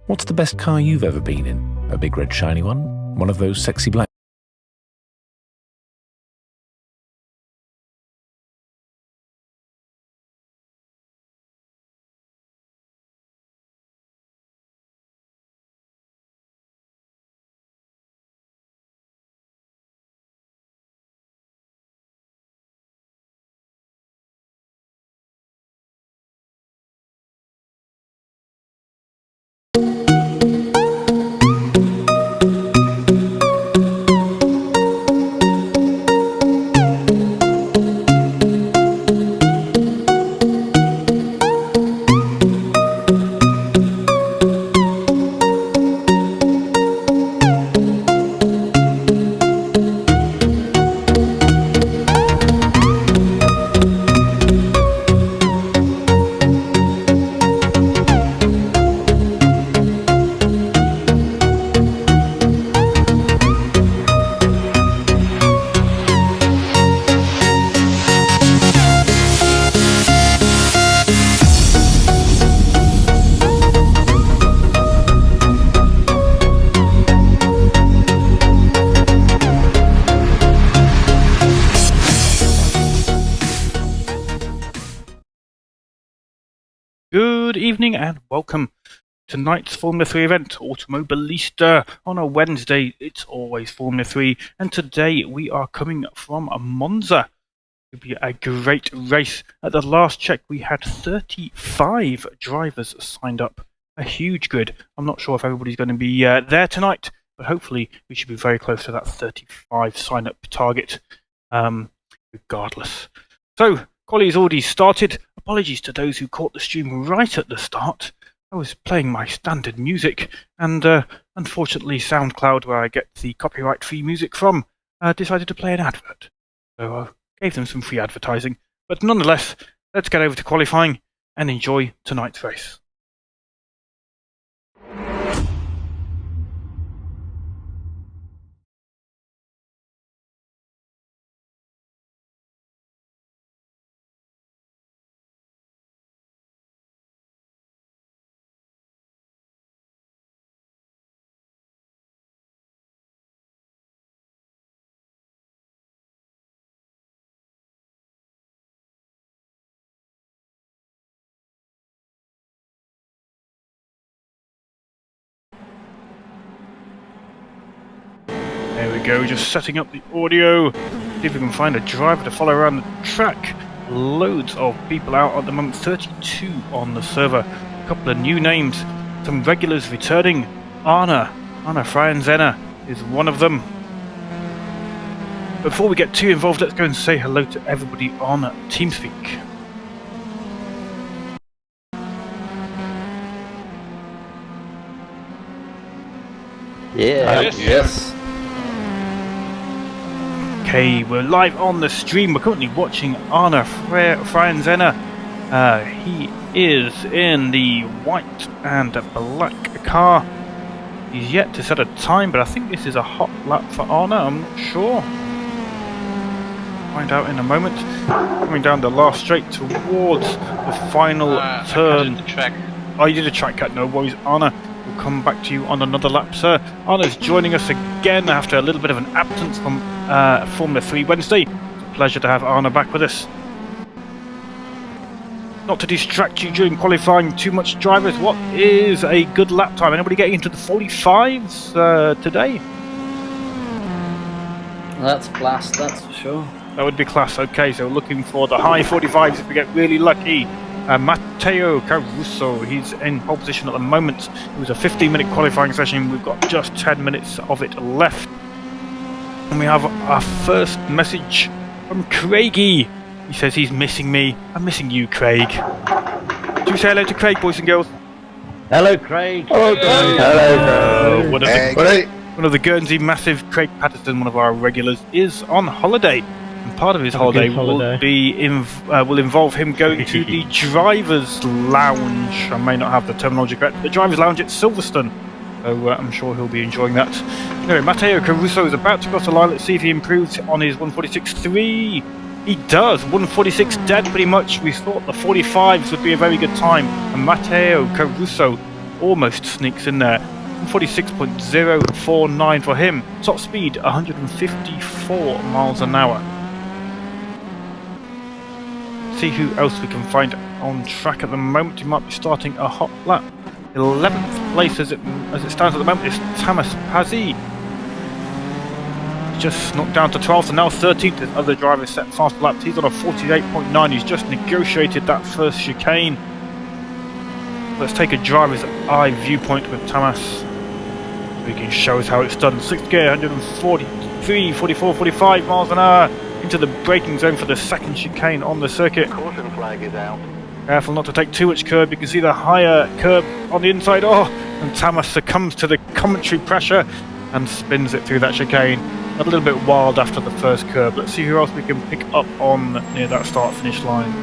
What's the best car you've ever been in? A big red shiny one? One of those sexy black? Good evening and welcome to tonight's Formula 3 event, Autmobilista. On a Wednesday, it's always Formula 3, and today we are coming from Monza. It'll be a great race. At the last check, we had 35 drivers signed up. A huge grid. I'm not sure if everybody's going to be there tonight, but hopefully we should be very close to that 35 sign-up target, regardless. So, quali's already started. Apologies to those who caught the stream right at the start. I was playing my standard music, and unfortunately SoundCloud, where I get the copyright-free music from, decided to play an advert. So I gave them some free advertising. But nonetheless, let's get over to qualifying and enjoy tonight's race. There we go, just setting up the audio. See if we can find a driver to follow around the track. Loads of people out at the moment, 32 on the server. A couple of new names, some regulars returning. Anna Frienzenner is one of them. Before we get too involved, let's go and say hello to everybody on TeamSpeak. Yes. Okay, we're live on the stream. We're currently watching Arne Frienzenner. He is in the white and black car. He's yet to set a time, but I think this is a hot lap for Arne. I'm not sure. Find out in a moment. Coming down the last straight towards the final turn. The track. Oh, you did a track cut. No worries, Arne. We'll come back to you on another lap, sir. Arne's joining us again after a little bit of an absence from Formula 3 Wednesday. It's a pleasure to have Arne back with us. Not to distract you during qualifying too much, drivers, what is a good lap time? Anybody getting into the 45s today? That's class, that's for sure. That would be class. Okay, so looking for the high 45s if we get really lucky. Matteo Caruso, he's in pole position at the moment. It was a 15-minute qualifying session. We've got just 10 minutes of it left. And we have our first message from Craigie. He says he's missing me. I'm missing you, Craig. Do you say hello to Craig, boys and girls? Hello, Craig. Hello, Craig. Hello. One of the Guernsey massive, Craig Patterson, one of our regulars, is on holiday. And part of his holiday will involve him going to the driver's lounge. I may not have the terminology correct. The driver's lounge at Silverstone. So I'm sure he'll be enjoying that. Anyway, Matteo Caruso is about to cross the line. Let's see if he improves on his 146.3. He does. 146 dead pretty much. We thought the 45s would be a very good time. And Matteo Caruso almost sneaks in there. 146.049 for him. Top speed 154 miles an hour. See who else we can find on track at the moment. He might be starting a hot lap. 11th place as it stands at the moment is Tamas Pazzi. Just snuck down to 12th and now 13th. His other driver set faster laps. He's on a 48.9. He's just negotiated that first chicane. Let's take a driver's eye viewpoint with Tamas. We can show us how it's done. 6th gear, 143, 44, 45 miles an hour into the braking zone for the second chicane on the circuit. Caution flag is out. Careful not to take too much curb. You can see the higher curb on the inside. Oh, and Tamas succumbs to the commentary pressure and spins it through that chicane. A little bit wild after the first curb. Let's see who else we can pick up on near that start-finish line.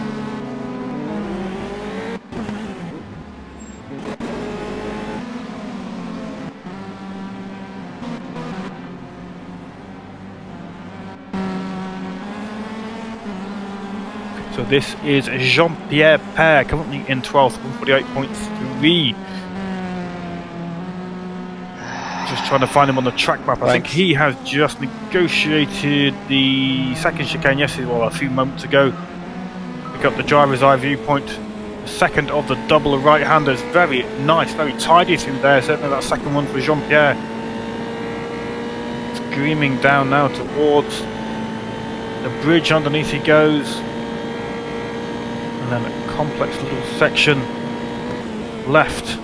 So this is Jean-Pierre Père, currently in 12th, 148.3. Just trying to find him on the track map. I think he has just negotiated the second chicane yesterday, well, a few moments ago. Pick up the driver's eye viewpoint. The second of the double right-handers. Very nice, very tidy through there. Certainly that second one for Jean-Pierre. Screaming down now towards the bridge. Underneath he goes. And then a complex little section. Left.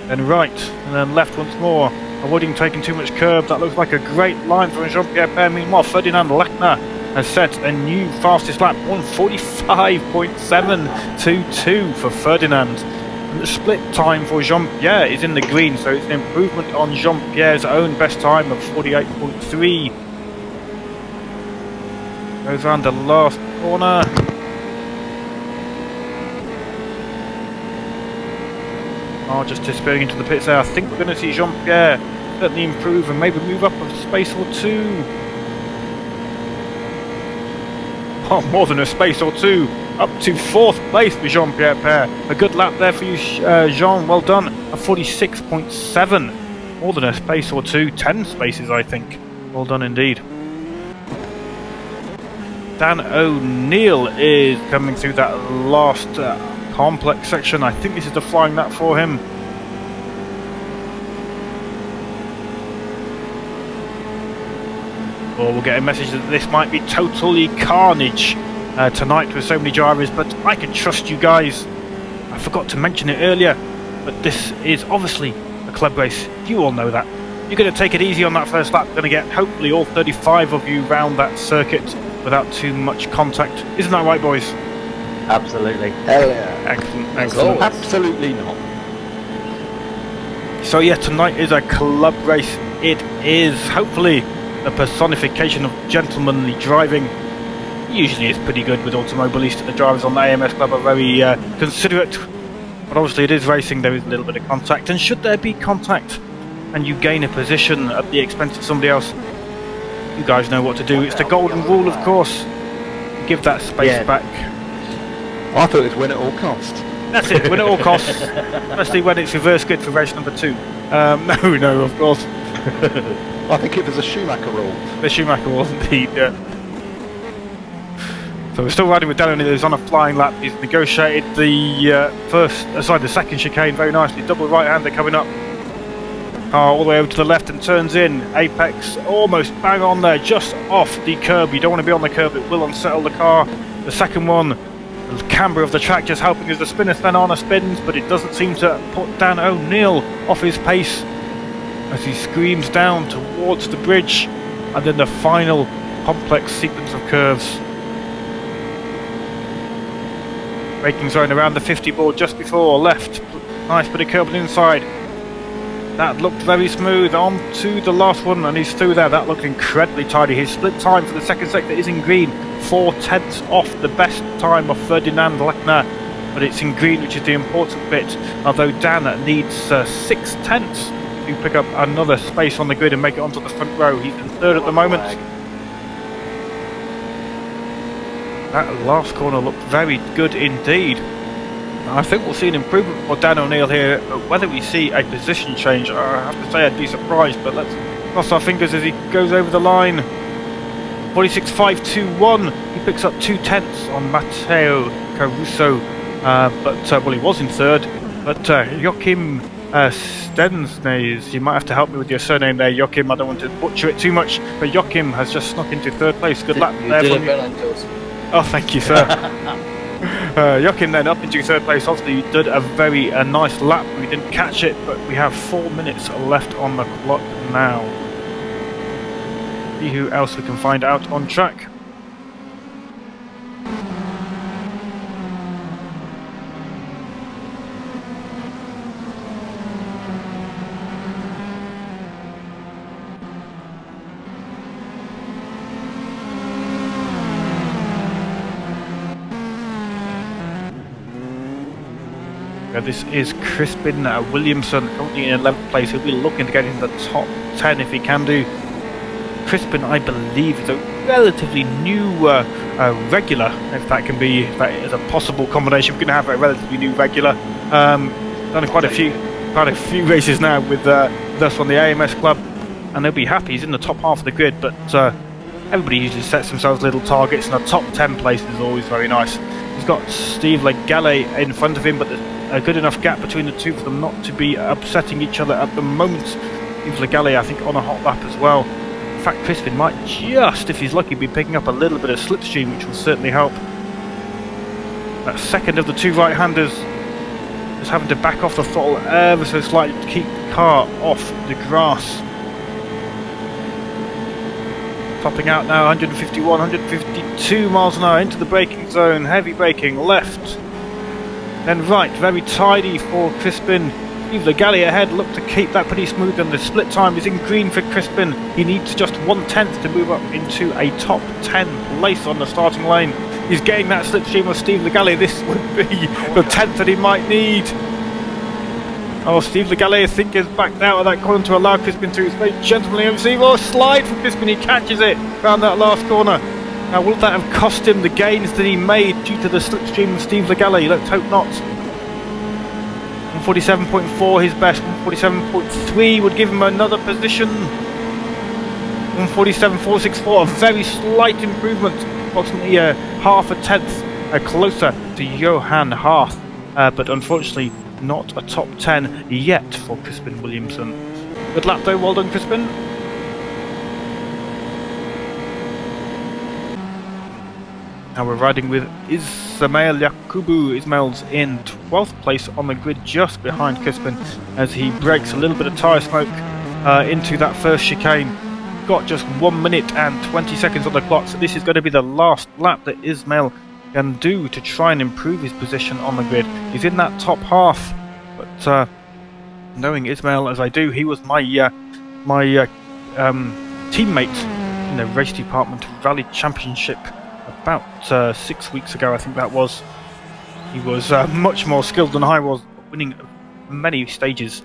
Then right. And then left once more. Avoiding taking too much curb. That looks like a great line for Jean-Pierre Père. Meanwhile, Ferdinand Lechner has set a new fastest lap, 145.722 for Ferdinand. And the split time for Jean-Pierre is in the green, so it's an improvement on Jean-Pierre's own best time of 48.3. Goes around the last corner. Just disappearing into the pits there. I think we're going to see Jean-Pierre certainly improve and maybe move up a space or two. Oh, more than a space or two. Up to 4th place for Jean-Pierre Père. A good lap there for you, Jean. Well done. A 46.7. More than a space or two. 10 spaces, I think. Well done indeed. Dan O'Neill is coming through that last complex section. I think this is the flying lap for him. Or we'll get a message that this might be totally carnage tonight with so many drivers, but I can trust you guys. I forgot to mention it earlier, but this is obviously a club race. You all know that. You're going to take it easy on that first lap. You're going to get hopefully all 35 of you round that circuit without too much contact. Isn't that right, boys? Absolutely. Hell yeah. Excellent, excellent. Absolutely not. So yeah, tonight is a club race. It is hopefully a personification of gentlemanly driving. Usually it's pretty good with Autmobilista. The drivers on the AMS Club are very considerate. But obviously it is racing, there is a little bit of contact. And should there be contact and you gain a position at the expense of somebody else, you guys know what to do. It's the golden rule, of course. Give that space back. I thought it was win at all costs. That's it, win at all costs. Especially when it's reverse grid for race number 2. No, of course. I think it was a Schumacher rule. The Schumacher was indeed, yeah. So we're still riding with Dan O'Neill. He's on a flying lap. He's negotiated the the second chicane very nicely. Double right-hander coming up. All the way over to the left and turns in. Apex almost bang on there, just off the curb. You don't want to be on the curb, it will unsettle the car. The second one, the camber of the track just helping as the spinner Svenana spins, but it doesn't seem to put Dan O'Neill off his pace as he screams down towards the bridge, and then the final complex sequence of curves. Braking zone around the 50 board just before left. Nice bit of curb on the inside. That looked very smooth. On to the last one, and he's through there. That looked incredibly tidy. His split time for the second sector is in green. 4/10 off the best time of Ferdinand Lechner, but it's in green, which is the important bit. Although Dan needs 6/10 to pick up another space on the grid and make it onto the front row. He's in third at the moment. That last corner looked very good indeed. I think we'll see an improvement for Dan O'Neill here, but whether we see a position change, I have to say I'd be surprised, but let's cross our fingers as he goes over the line. 46.521, he picks up 2/10 on Matteo Caruso, well, he was in third, but Joachim Stensnays, you might have to help me with your surname there, Joachim, I don't want to butcher it too much, but Joachim has just snuck into third place. Good luck there from you. Oh, thank you, sir. Joachim then up into third place. Obviously did a very nice lap. We didn't catch it, but we have 4 minutes left on the clock now. See who else we can find out on track. This is Crispin Williamson, currently in 11th place. He'll be looking to get into the top 10 if he can do. Crispin, I believe, is a relatively new regular, if that is a possible combination. We're going to have a relatively new regular. Done quite a few races now with us on the AMS club, and he'll be happy. He's in the top half of the grid, but everybody usually sets themselves little targets, and a top 10 place is always very nice. He's got Steve Legale in front of him, but there's a good enough gap between the two for them not to be upsetting each other at the moment. Steve Legale, I think, on a hot lap as well. In fact, Crispin might just, if he's lucky, be picking up a little bit of slipstream, which will certainly help. That second of the two right-handers is having to back off the throttle ever so slightly to keep the car off the grass. Topping out now, 151, 152 miles an hour into the braking zone. Heavy braking left, then right, very tidy for Crispin. Steve Legale ahead, look to keep that pretty smooth, and the split time is in green for Crispin. He needs just 1/10 to move up into a top 10 place on the starting lane. He's getting that slipstream of Steve Legale. This would be the 10th that he might need. Oh, Steve Legale, I think, is backed out of that corner to allow Crispin through. It's very gentlemanly. Oh, slide from Crispin, he catches it around that last corner. Now, will that have cost him the gains that he made due to the slipstream of Steve Legale? Let's hope not. 147.4 his best, 147.3 would give him another position. 147.464, a very slight improvement, approximately half a tenth closer to Johan Harth, but unfortunately not a top 10 yet for Crispin Williamson. Good lap though, well done Crispin. Now we're riding with Ismail Yakubu. Ismail's in 12th place on the grid, just behind Crispin, as he breaks a little bit of tyre smoke into that first chicane. Got just 1 minute and 20 seconds on the clock, so this is going to be the last lap that Ismail can do to try and improve his position on the grid. He's in that top half, but knowing Ismail as I do, he was my teammate in the Race Department Rally Championship about 6 weeks ago, I think that was. He was much more skilled than I was, winning many stages.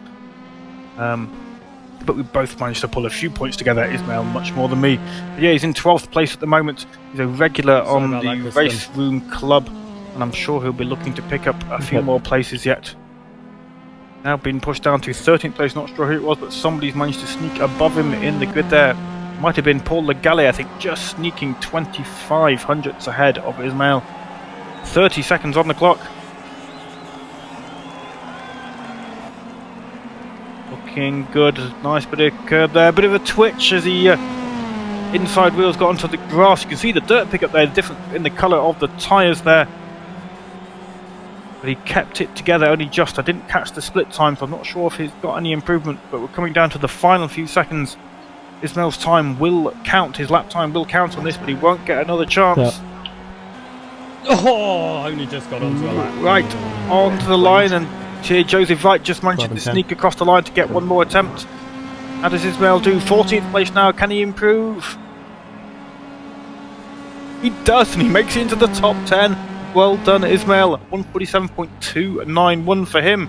But we both managed to pull a few points together. Ismail much more than me. But yeah, he's in 12th place at the moment. He's a regular on the Race Room Club, and I'm sure he'll be looking to pick up a few more places yet. Now being pushed down to 13th place, not sure who it was, but somebody's managed to sneak above him in the grid there. Might have been Paul Legale, I think, just sneaking 25 hundredths ahead of Ismail. 30 seconds on the clock. Looking good, nice bit of curb there, bit of a twitch as he inside wheels got onto the grass. You can see the dirt pickup there, different in the colour of the tyres there. But he kept it together only just. I didn't catch the split time, so I'm not sure if he's got any improvement, but we're coming down to the final few seconds. Ismail's time will count, his lap time will count on this, but he won't get another chance. Yeah. Oh, only just got onto a lap. Right, onto the line, and here Joseph Wright just managed to sneak across the line to get one more attempt. How does Ismail do? 14th place now, can he improve? He does, and he makes it into the top 10. Well done Ismail, 147.291 for him.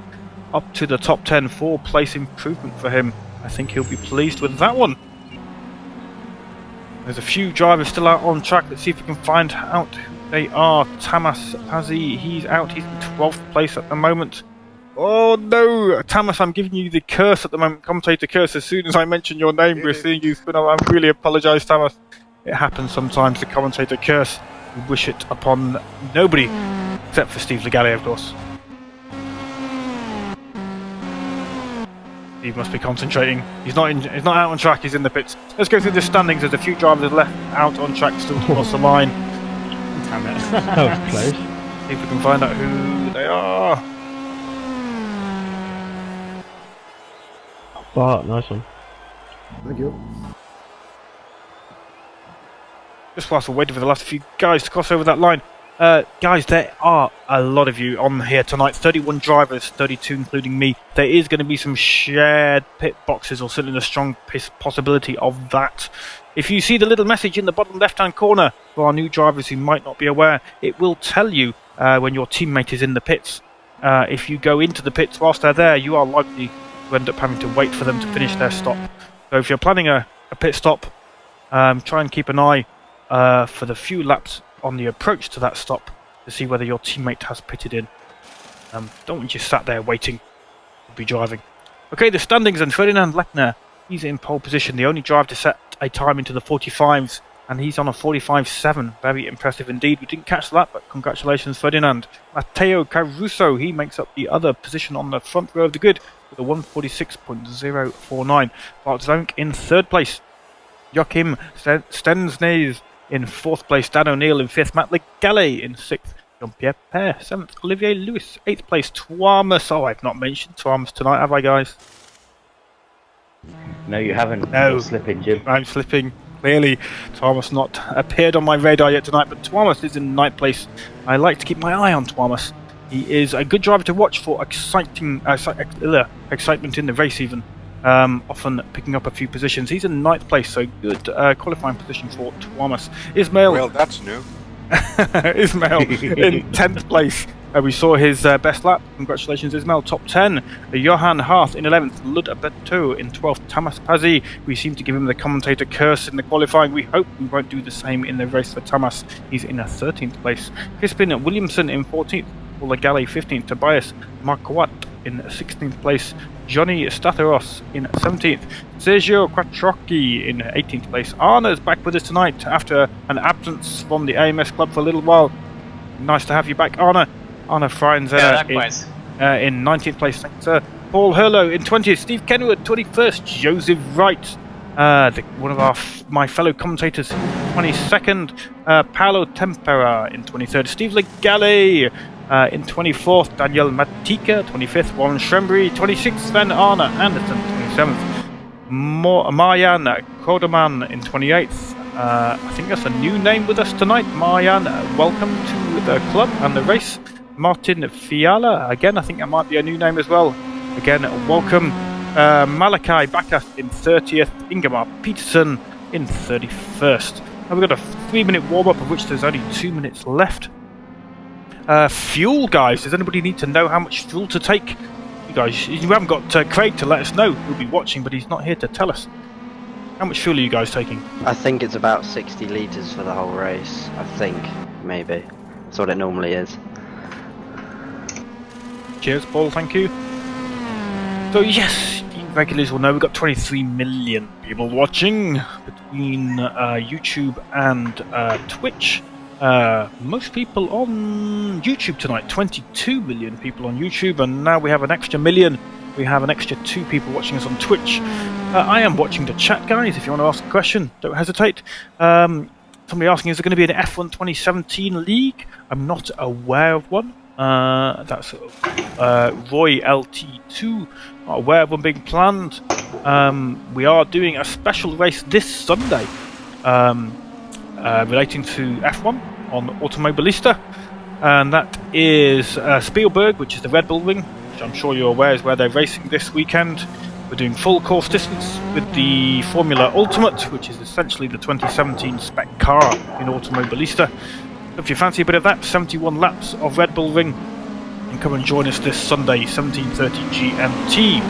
Up to the top 10, 4-place improvement for him. I think he'll be pleased with that one. There's a few drivers still out on track. Let's see if we can find out who They are Tamas Pazzi. He's out. He's in 12th place at the moment. Oh no, Tamas, I'm giving you the curse at the moment, commentator curse. As soon as I mention your name, we're seeing you spin up. I really apologise, Tamas. It happens sometimes, the commentator curse. We wish it upon nobody, except for Steve Legale, of course. Steve must be concentrating. He's not out on track, he's in the pits. Let's go through the standings. There's a few drivers left out on track still to cross the line. Damn it. That was close. See if we can find out who they are. Bart, nice one. Thank you. Just whilst we're waiting for the last few guys to cross over that line. Guys, there are a lot of you on here tonight. 31 drivers, 32 including me. There is going to be some shared pit boxes, or certainly a strong possibility of that. If you see the little message in the bottom left-hand corner for our new drivers who might not be aware, it will tell you when your teammate is in the pits. If you go into the pits whilst they're there, you are likely to end up having to wait for them to finish their stop. So if you're planning a pit stop, try and keep an eye for the few laps on the approach to that stop to see whether your teammate has pitted in. Don't want you sat there waiting to be driving. Okay, the standings, and Ferdinand Lechner, he's in pole position, the only driver to set a time into the 45s, and he's on a 45.7. Very impressive indeed. We didn't catch that, but congratulations, Ferdinand. Matteo Caruso, he makes up the other position on the front row of the grid with a 146.049. Bart Zonk in third place. Joachim Stensnays in fourth place. Dan O'Neill in fifth. Matt Legale in sixth. Jean-Pierre Père, seventh. Olivier Lewis, eighth place. Tuamas. Oh, I've not mentioned Tuamas tonight, have I, guys? No, you haven't. No. You're slipping, Jim. I'm slipping. Clearly, Tuamas not appeared on my radar yet tonight, but Tuamas is in ninth place. I like to keep my eye on Tuamas. He is a good driver to watch for excitement in the race even. Often picking up a few positions. He's in ninth place, so good qualifying position for Tuamas. Ismail. Well, that's new. Ismail in 10th place. We saw his best lap. Congratulations, Ismail. Top 10. Johan Hart in 11th. Lud Beto in 12th. Tamas Pazzi. We seem to give him the commentator curse in the qualifying. We hope we won't do the same in the race for Tamas. He's in a 13th place. Crispin Williamson in 14th. Paul Legale 15th. Tobias Marquardt in 16th place. Johnny Statheros in 17th. Sergio Quattrocchi in 18th place. Arna's back with us tonight after an absence from the AMS club for a little while. Nice to have you back, Arna. Arna Friends in 19th place. Thanks, sir. Paul Hurlo in 20th. Steve Kenwood 21st. Joseph Wright, one of my fellow commentators, 22nd. Paolo Tempera in 23rd. Steve Legale in 24th, Daniel Matika, 25th, Warren Shrembury, 26th, Sven Arna Anderson, 27th, Marjan Koderman in 28th. I think that's a new name with us tonight. Marjan, welcome to the club and the race. Martin Fiala, again, I think that might be a new name as well. Again, welcome. Malachi Bakas in 30th, Ingemar Peterson in 31st. Now we've got a 3-minute warm-up, of which there's only 2 minutes left. Fuel, guys. Does anybody need to know how much fuel to take? You guys, you haven't got Craig to let us know. He'll be watching, but he's not here to tell us. How much fuel are you guys taking? I think it's about 60 litres for the whole race. I think, maybe. That's what it normally is. Cheers, Paul. Thank you. So, yes, you regulars will know we've got 23 million people watching between YouTube and Twitch. Most people on YouTube tonight, 22 million people on YouTube, and now we have an extra million. We have an extra 2 people watching us on Twitch. I am watching the chat, guys. If you want to ask a question, don't hesitate. Somebody asking, is there going to be an F1 2017 league? I'm not aware of one. That's Roy LT2. Not aware of one being planned. We are doing a special race this Sunday relating to F1 on Autmobilista, and that is Spielberg, which is the Red Bull Ring, which I'm sure you're aware is where they're racing this weekend. We're doing full course distance with the Formula Ultimate, which is essentially the 2017 spec car in Autmobilista. If you fancy a bit of that, 71 laps of Red Bull Ring, and come and join us this Sunday, 17:30 GMT.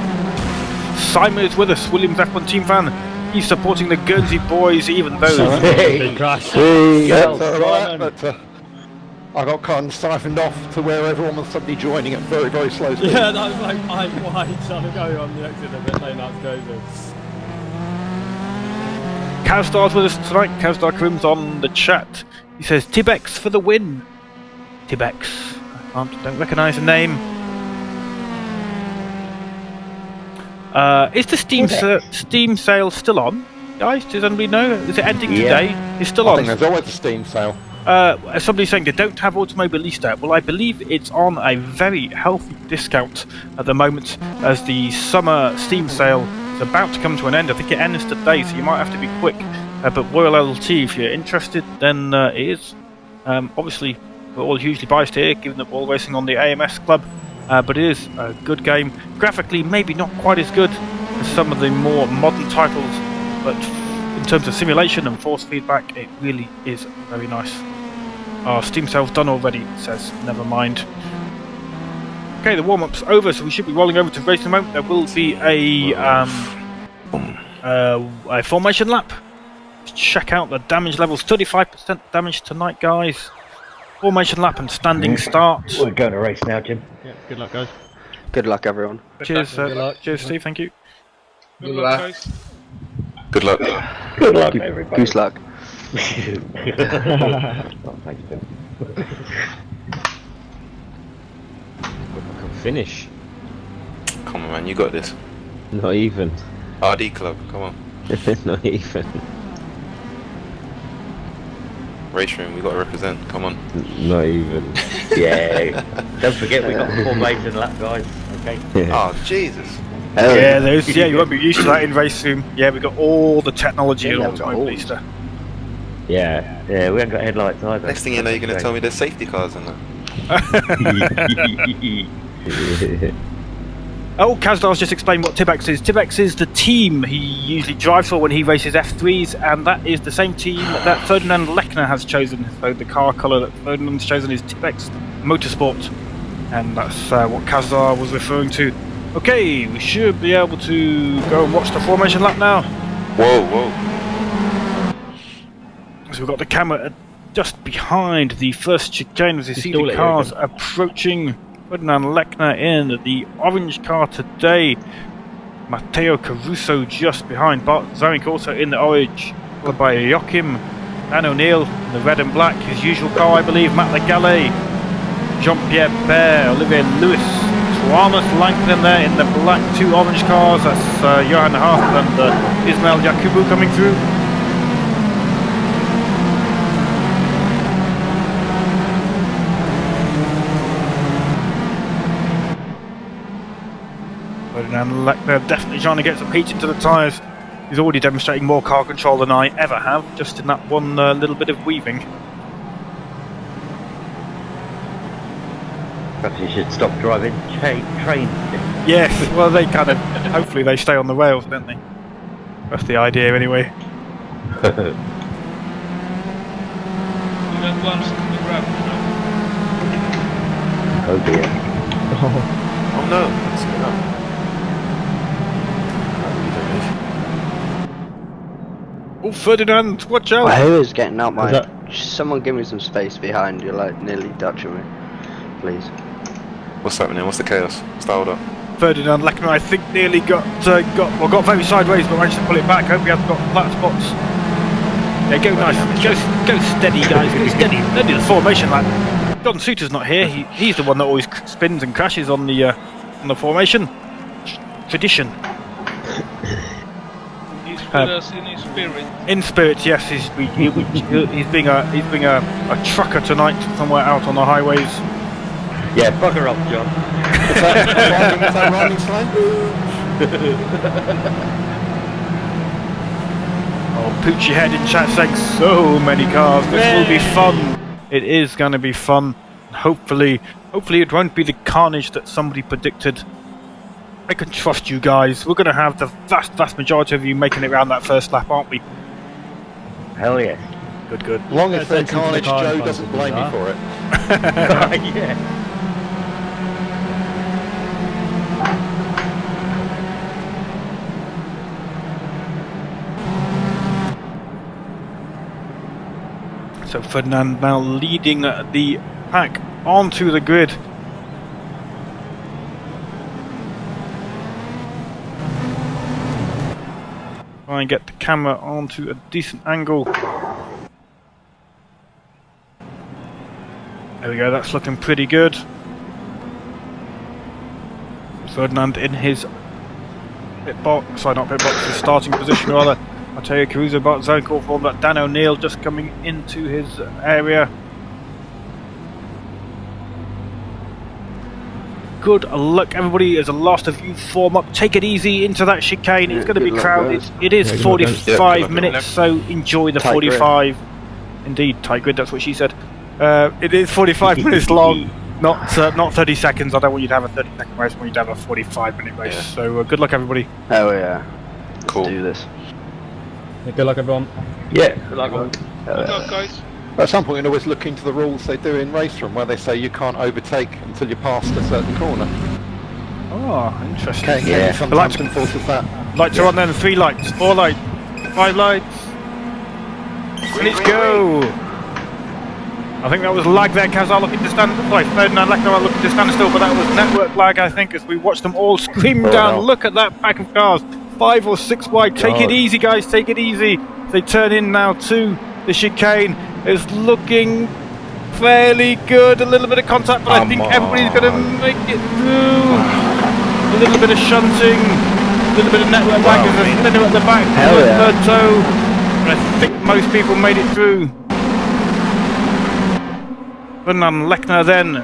Simon is with us, Williams F1 team fan. He's supporting the Guernsey boys, even though... Big crash. I got kind of siphoned off to where everyone was suddenly joining at very, very slow speed. Yeah, that was like why trying to go on the exit of it lane. That's crazy. Cowstar's with us tonight. Cowstar Krim's on the chat. He says Tibex for the win. Tibex. I don't recognise the name. Is the Steam sale still on, guys? Does anybody know? Is it ending today? It's still I on. think there's always a Steam sale. Somebody's saying they don't have Autmobilista. Well, I believe it's on a very healthy discount at the moment, as the summer Steam sale is about to come to an end. I think it ends today, so you might have to be quick. But Royal LT, if you're interested, then it is. Obviously, we're all hugely biased here, given that we're all racing on the AMS club. But it is a good game. Graphically, maybe not quite as good as some of the more modern titles, but in terms of simulation and force feedback, it really is very nice. Our Steam sale's done already, it says. Never mind. Okay, the warm-up's over, so we should be rolling over to racing moment. There will be a formation lap. Check out the damage levels. 35% damage tonight, guys. Formation lap and standing start. We're going to race now, Jim. Yeah, good luck, guys. Good luck, everyone. Cheers, Good luck. cheers, Steve. Thank you. Good luck, guys. Good luck. Good luck, everybody. Goose luck. Oh, thanks, Jim. Finish. Come on, man, you got this. Not even. RD Club, come on. Not even. Race room, we got to represent, come on. Not even. Yeah. Don't forget we got the formation lap, guys. Okay. Oh, Jesus. Yeah, you won't be used to that in race room. Yeah, we've got all the technology in Yeah, we've got all. Autmobilista. Yeah, we haven't got headlights either. Next thing you know, you're going to tell me there's safety cars in there. Oh, Kazdar's just explained what Tibex is. Tibex is the team he usually drives for when he races F3s, and that is the same team that Ferdinand Lechner has chosen. So the car colour that Ferdinand's chosen is Tibex Motorsport, and that's what Kazdar was referring to. Okay, we should be able to go and watch the formation lap now. Whoa, whoa. So we've got the camera just behind the first chicane as you see the cars approaching. Ferdinand Lechner in the orange car today. Matteo Caruso just behind. Bart Zarek also in the orange, followed by Joachim. Dan O'Neill in the red and black, his usual car I believe. Matt Legale, Jean-Pierre Baer, Olivier Lewis, Thomas Langton there in the black, two orange cars. That's Johan Haas and Ismail Yakubu coming through. Ferdinand Lechner definitely trying to get some heat into the tyres. He's already demonstrating more car control than I ever have, just in that one little bit of weaving. Perhaps you should stop driving trains. Yes, well they kind of, hopefully they stay on the rails, don't they? That's the idea anyway. You got bumps in the ground, Oh dear. Oh no, let's get up. Oh, Ferdinand, watch out! Well, who is getting out my... Someone give me some space behind. You're like nearly touching me. Please. What's happening? What's the chaos? Styled up. Ferdinand Lechner, I think, nearly got very sideways, but managed to pull it back. Hope he hasn't got flat spots. Yeah, go nice. Go steady, guys. Go steady. Don't do the formation lap. John Suter's not here. He's the one that always spins and crashes on the formation. Tradition. He's with us in his spirit. In spirit, yes. He's being a trucker tonight, somewhere out on the highways. Yeah, bugger off, John. Is that rhyming slang? Oh, Poochie Head in chat saying so many cars. This will be fun. It is going to be fun. Hopefully it won't be the carnage that somebody predicted. I can trust you guys. We're going to have the vast majority of you making it around that first lap, aren't we? Hell yeah. Good. Long as they're carnage, Joe doesn't blame me for it. Yeah. So Ferdinand now leading the pack onto the grid. Try and get the camera onto a decent angle. There we go, that's looking pretty good. Ferdinand in his pit box, sorry not pit box, his starting position rather. Matteo Caruso about zone call for that. Dan O'Neill just coming into his area. Good luck everybody as the last of you form up. Take it easy into that chicane, it's going to be crowded. It is 45 minutes, so enjoy the 45. Indeed, tight grid, that's what she said. It is 45 minutes long, not 30 seconds. I don't want you to have a 30-second race, I want you to have a 45-minute race. So good luck everybody. Oh yeah. Cool. Let's do this. Yeah, good luck, everyone. Yeah, good luck, man. Good luck, guys. At some point, you always look into the rules they do in race room, where they say you can't overtake until you're past a certain corner. Oh, interesting. Okay, Yeah. sometimes enforces that. Lights are on then, 3 lights, 4 lights, 5 lights. Let's go! I think that was lag there, Kazar looking to stand, sorry, Ferdinand Leclerc looking to stand still, but that was network lag, I think, as we watched them all scream down. no. Look at that pack of cars, 5 or 6 wide. Take it easy, guys, take it easy. They turn in now to the chicane. It's looking fairly good. A little bit of contact, but I think everybody's going to make it through. A little bit of shunting, a little bit of network lag as a spinner at the back. Hell yeah. Third toe. And I think most people made it through. Ferdinand Lechner then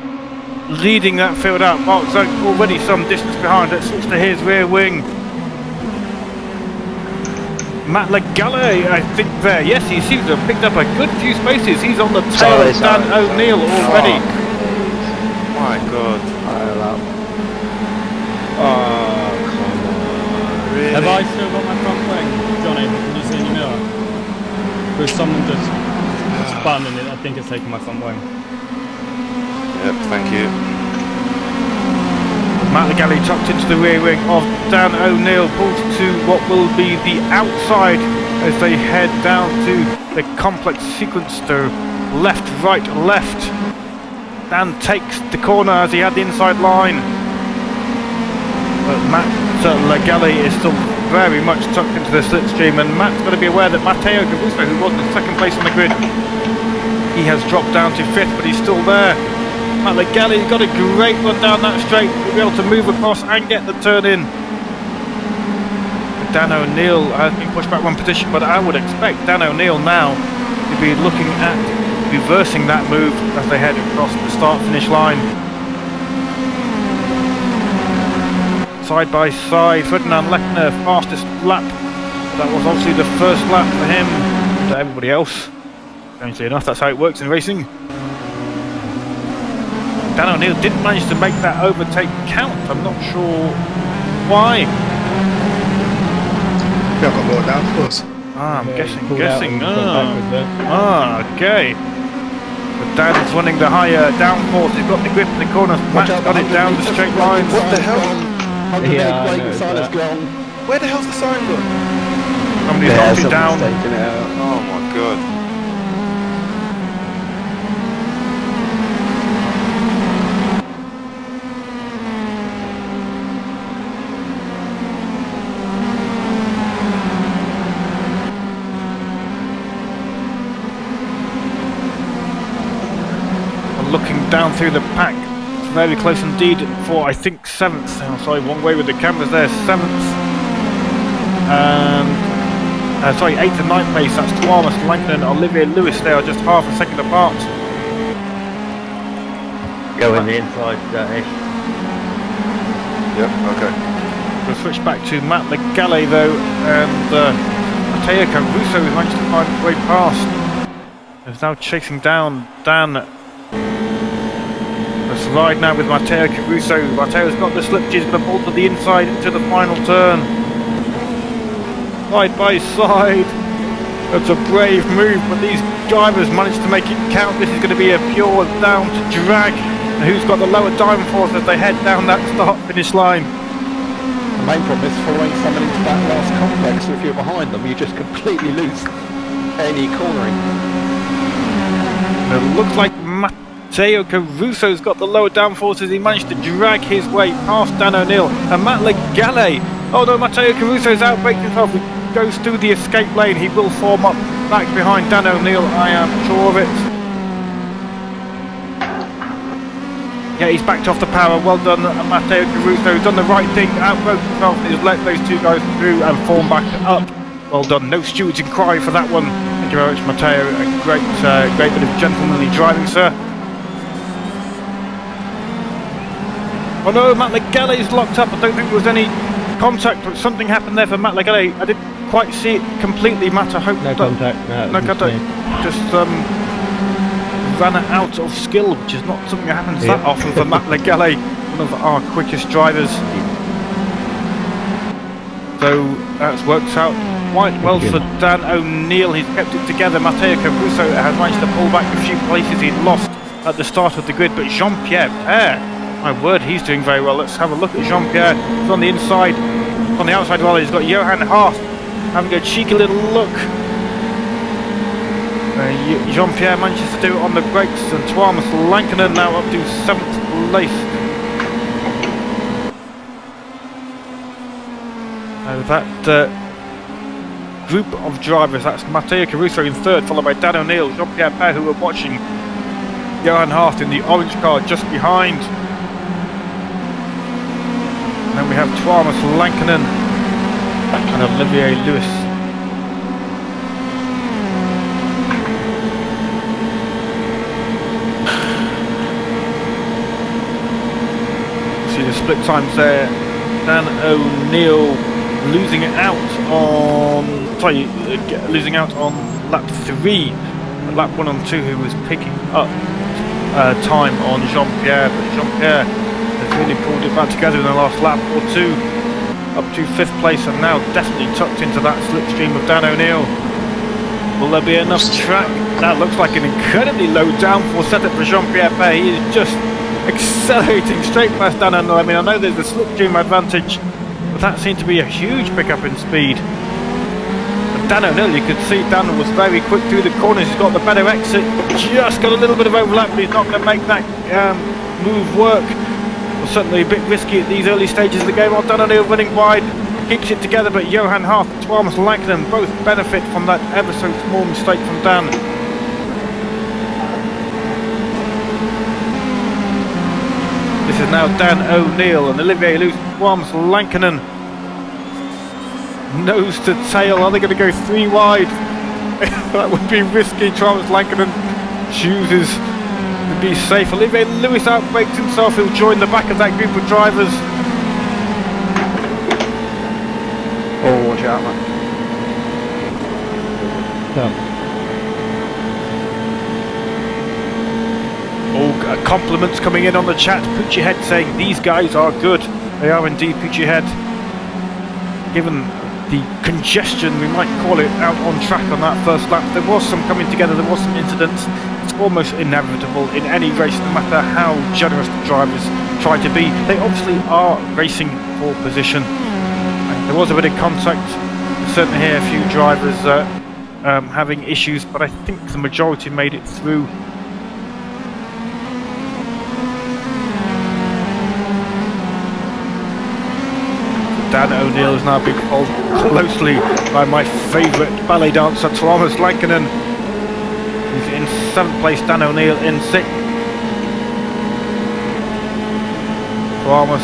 leading that field out. Mark Zoke already some distance behind. Let's switch to his rear wing. Matt Legale, I think there. Yes, he seems to have picked up a good few spaces. He's on the tail of Dan O'Neill already. My God. Oh, come on. Really? Have I still got my front wing, Johnny? Can you see in your mirror? Because someone just spun and I think it's taken my front wing. Yep, thank you. Matt Legale tucked into the rear wing of Dan O'Neill, pulled to what will be the outside as they head down to the complex sequence to left, right, left. Dan takes the corner as he had the inside line. But Matt Legale is still very much tucked into the slipstream, and Matt's got to be aware that Matteo Caruso, who was in second place on the grid, he has dropped down to 5th, but he's still there. Matt Legale's got a great run down that straight. He'll be able to move across and get the turn in. Dan O'Neill has been pushed back one position, but I would expect Dan O'Neill now to be looking at reversing that move as they head across the start-finish line. Side by side, Ferdinand Lechner, fastest lap. That was obviously the first lap for him, to everybody else. Strangely enough, that's how it works in racing. Dan O'Neill didn't manage to make that overtake count. I'm not sure why. We haven't got more downforce. I'm Yeah, guessing. pulled out and gone backwards there. Okay. But Dan is running the higher downforce. He's got the grip in the corner. Matt's got it down the straight line. What the hell? Yeah, I know that. Gone. Where the hell's the sign gone? Somebody's knocked it down. taken it out. Oh my God. Looking down through the pack, it's very close indeed for I think 7th. Oh, sorry, one way with the cameras there. 7th and sorry, 8th and 9th place. That's Thomas Langton and Olivier Lewis. They are just half a second apart. Go in the inside, ish. Yep, okay. We'll switch back to Matt Legale though, and Matteo Caruso has managed to find his way past. Is now chasing down Dan. Let's ride now with Matteo Caruso. Matteo's got the slip, he's going to pull to the inside into the final turn. Side by side. That's a brave move, but these drivers managed to make it count. This is going to be a pure down to drag. And who's got the lower downforce as they head down that start-finish line? The main problem is following someone into that last complex, so if you're behind them, you just completely lose any cornering. It looks like Matteo Caruso's got the lower downforce as he managed to drag his way past Dan O'Neill and Matt Legale. Oh no, Matteo Caruso's outbraked himself. He goes through the escape lane. He will form up back behind Dan O'Neill, I am sure of it. Yeah, he's backed off the power. Well done, Matteo Caruso. He's done the right thing, outbroke himself. He's let those two guys through and form back up. Well done. No stewards in cry for that one. Thank you very much, Matteo. A great bit of gentlemanly driving, sir. Oh no, Matt Legale's locked up. I don't think there was any contact, but something happened there for Matt Legale. I didn't quite see it completely, Matt. I hope No contact. no contact. Just ran out of skill, which is not something that happens that often for Matt Legale, one of our quickest drivers. So that's worked out quite well for Dan O'Neill. He's kept it together. Matteo Caruso has managed to pull back a few places he'd lost at the start of the grid, but Jean-Pierre Père, my word, he's doing very well. Let's have a look at Jean-Pierre. He's on the inside, on the outside rather. He's got Johan Haas having a cheeky little look. Jean-Pierre manages to do it on the brakes, and Thomas Lankinen now up to 7th place. That group of drivers, that's Matteo Caruso in 3rd, followed by Dan O'Neill, Jean-Pierre Père, who are watching Johan Haas in the orange car just behind. And then we have Thomas Lankinen and Olivier Lewis. See the split times there. Dan O'Neill losing out on lap 3, lap 1 and 2, who was picking up time on Jean-Pierre, but Jean-Pierre has really pulled it back together in the last lap or two, up to 5th place, and now definitely tucked into that slipstream of Dan O'Neill. Will there be enough track? That looks like an incredibly low downforce setup for Jean-Pierre Père. He is just accelerating straight past Dan O'Neill. I mean, I know there's a slipstream advantage, but that seemed to be a huge pickup in speed. And Dan O'Neill, you could see Dan was very quick through the corners. He's got the better exit, just got a little bit of overlap, but he's not going to make that move work. Well, certainly a bit risky at these early stages of the game. Well, Dan O'Neill running wide, keeps it together, but Johan Haas and Thomas Lankinen both benefit from that ever so small mistake from Dan. This is now Dan O'Neill and Olivier Lewis, Thomas Lankinen. Nose to tail, are they going to go 3 wide? That would be risky. Thomas Lankinen chooses to be safe. Olivier Lewis outbrakes himself, he'll join the back of that group of drivers. Oh, watch out, man. Oh, compliments coming in on the chat. Poochie Head saying these guys are good. They are indeed, Poochie Head. Given the congestion, we might call it, out on track on that first lap, there was some coming together, there was some incidents. It's almost inevitable in any race, no matter how generous the drivers try to be. They obviously are racing for position. There was a bit of contact. Certainly here a few drivers having issues, but I think the majority made it through. Dan O'Neill is now being followed closely by my favourite ballet dancer, Thomas Lankinen. He's in 7th place, Dan O'Neill in 6th. Thomas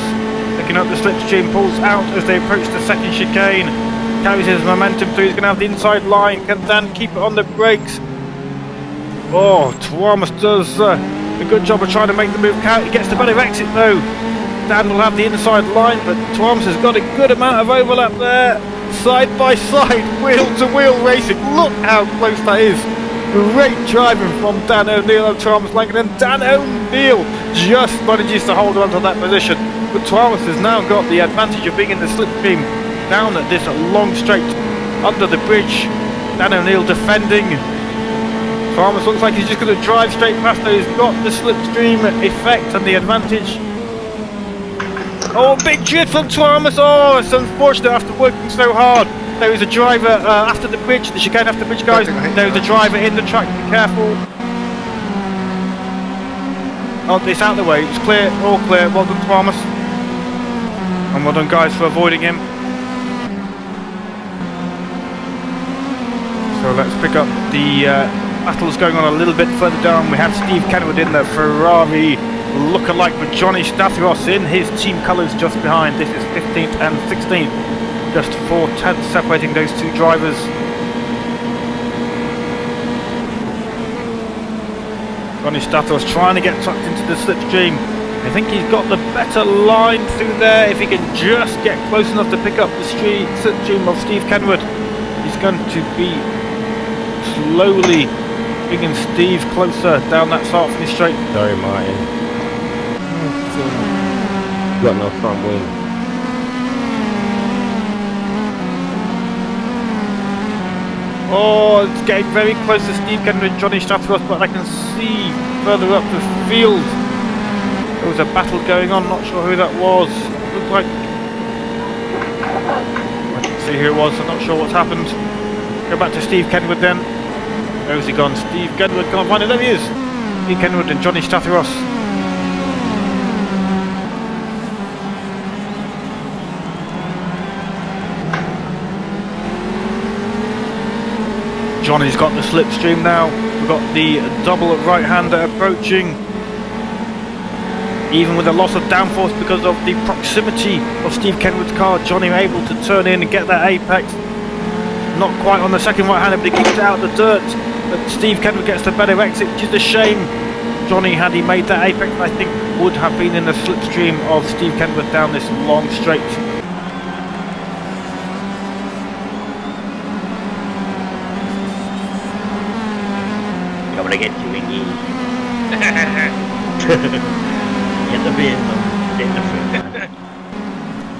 picking up the slipstream, pulls out as they approach the second chicane. Carries his momentum through, he's going to have the inside line. Can Dan keep it on the brakes? Oh, Thomas does a good job of trying to make the move count. He gets the better exit though. Dan will have the inside line, but Thomas has got a good amount of overlap there. Side by side, wheel to wheel racing. Look how close that is. Great driving from Dan O'Neill and Thomas Lankinen. Dan O'Neill just manages to hold on to that position, but Thomas has now got the advantage of being in the slipstream down at this long straight under the bridge. Dan O'Neill defending. Thomas looks like he's just going to drive straight past her. He's got the slipstream effect and the advantage. Oh, big drift from Thomas. Oh, it's unfortunate after working so hard. There is a driver after the bridge, the chicane after the bridge, guys. There is a driver in the track, be careful. Oh, it's out of the way. It's clear, all clear. Well done, Thomas. And well done, guys, for avoiding him. So let's pick up the battles going on a little bit further down. We have Steve Kenwood in the Ferrari look-alike with Johnny Stathiros in his team colours just behind. This is 15th and 16th. Just 4 tenths separating those two drivers. Johnny Stathiros trying to get tucked into the slipstream. I think he's got the better line through there. If he can just get close enough to pick up the slipstream of Steve Kenwood, he's going to be slowly bringing Steve closer down that start finish straight. Sorry, Martin. Got no front wing. Oh, it's getting very close to Steve Kenwood and Johnny Stathiros, but I can see further up the field there was a battle going on. Not sure who that was. Looked like I can see who it was. I'm not sure what's happened. Go back to Steve Kenwood then. Where's he gone? Steve Kenwood, can't find it. There he is. Steve Kenwood and Johnny Stathiros. Johnny's got the slipstream now. We've got the double right-hander approaching. Even with a loss of downforce because of the proximity of Steve Kenwood's car, Johnny able to turn in and get that apex. Not quite on the second right-hander, but he keeps it out of the dirt. But Steve Kenwood gets the better exit, which is a shame. Johnny, had he made that apex, I think would have been in the slipstream of Steve Kenwood down this long straight. I'm gonna get you, Wingy. Get the vehicle.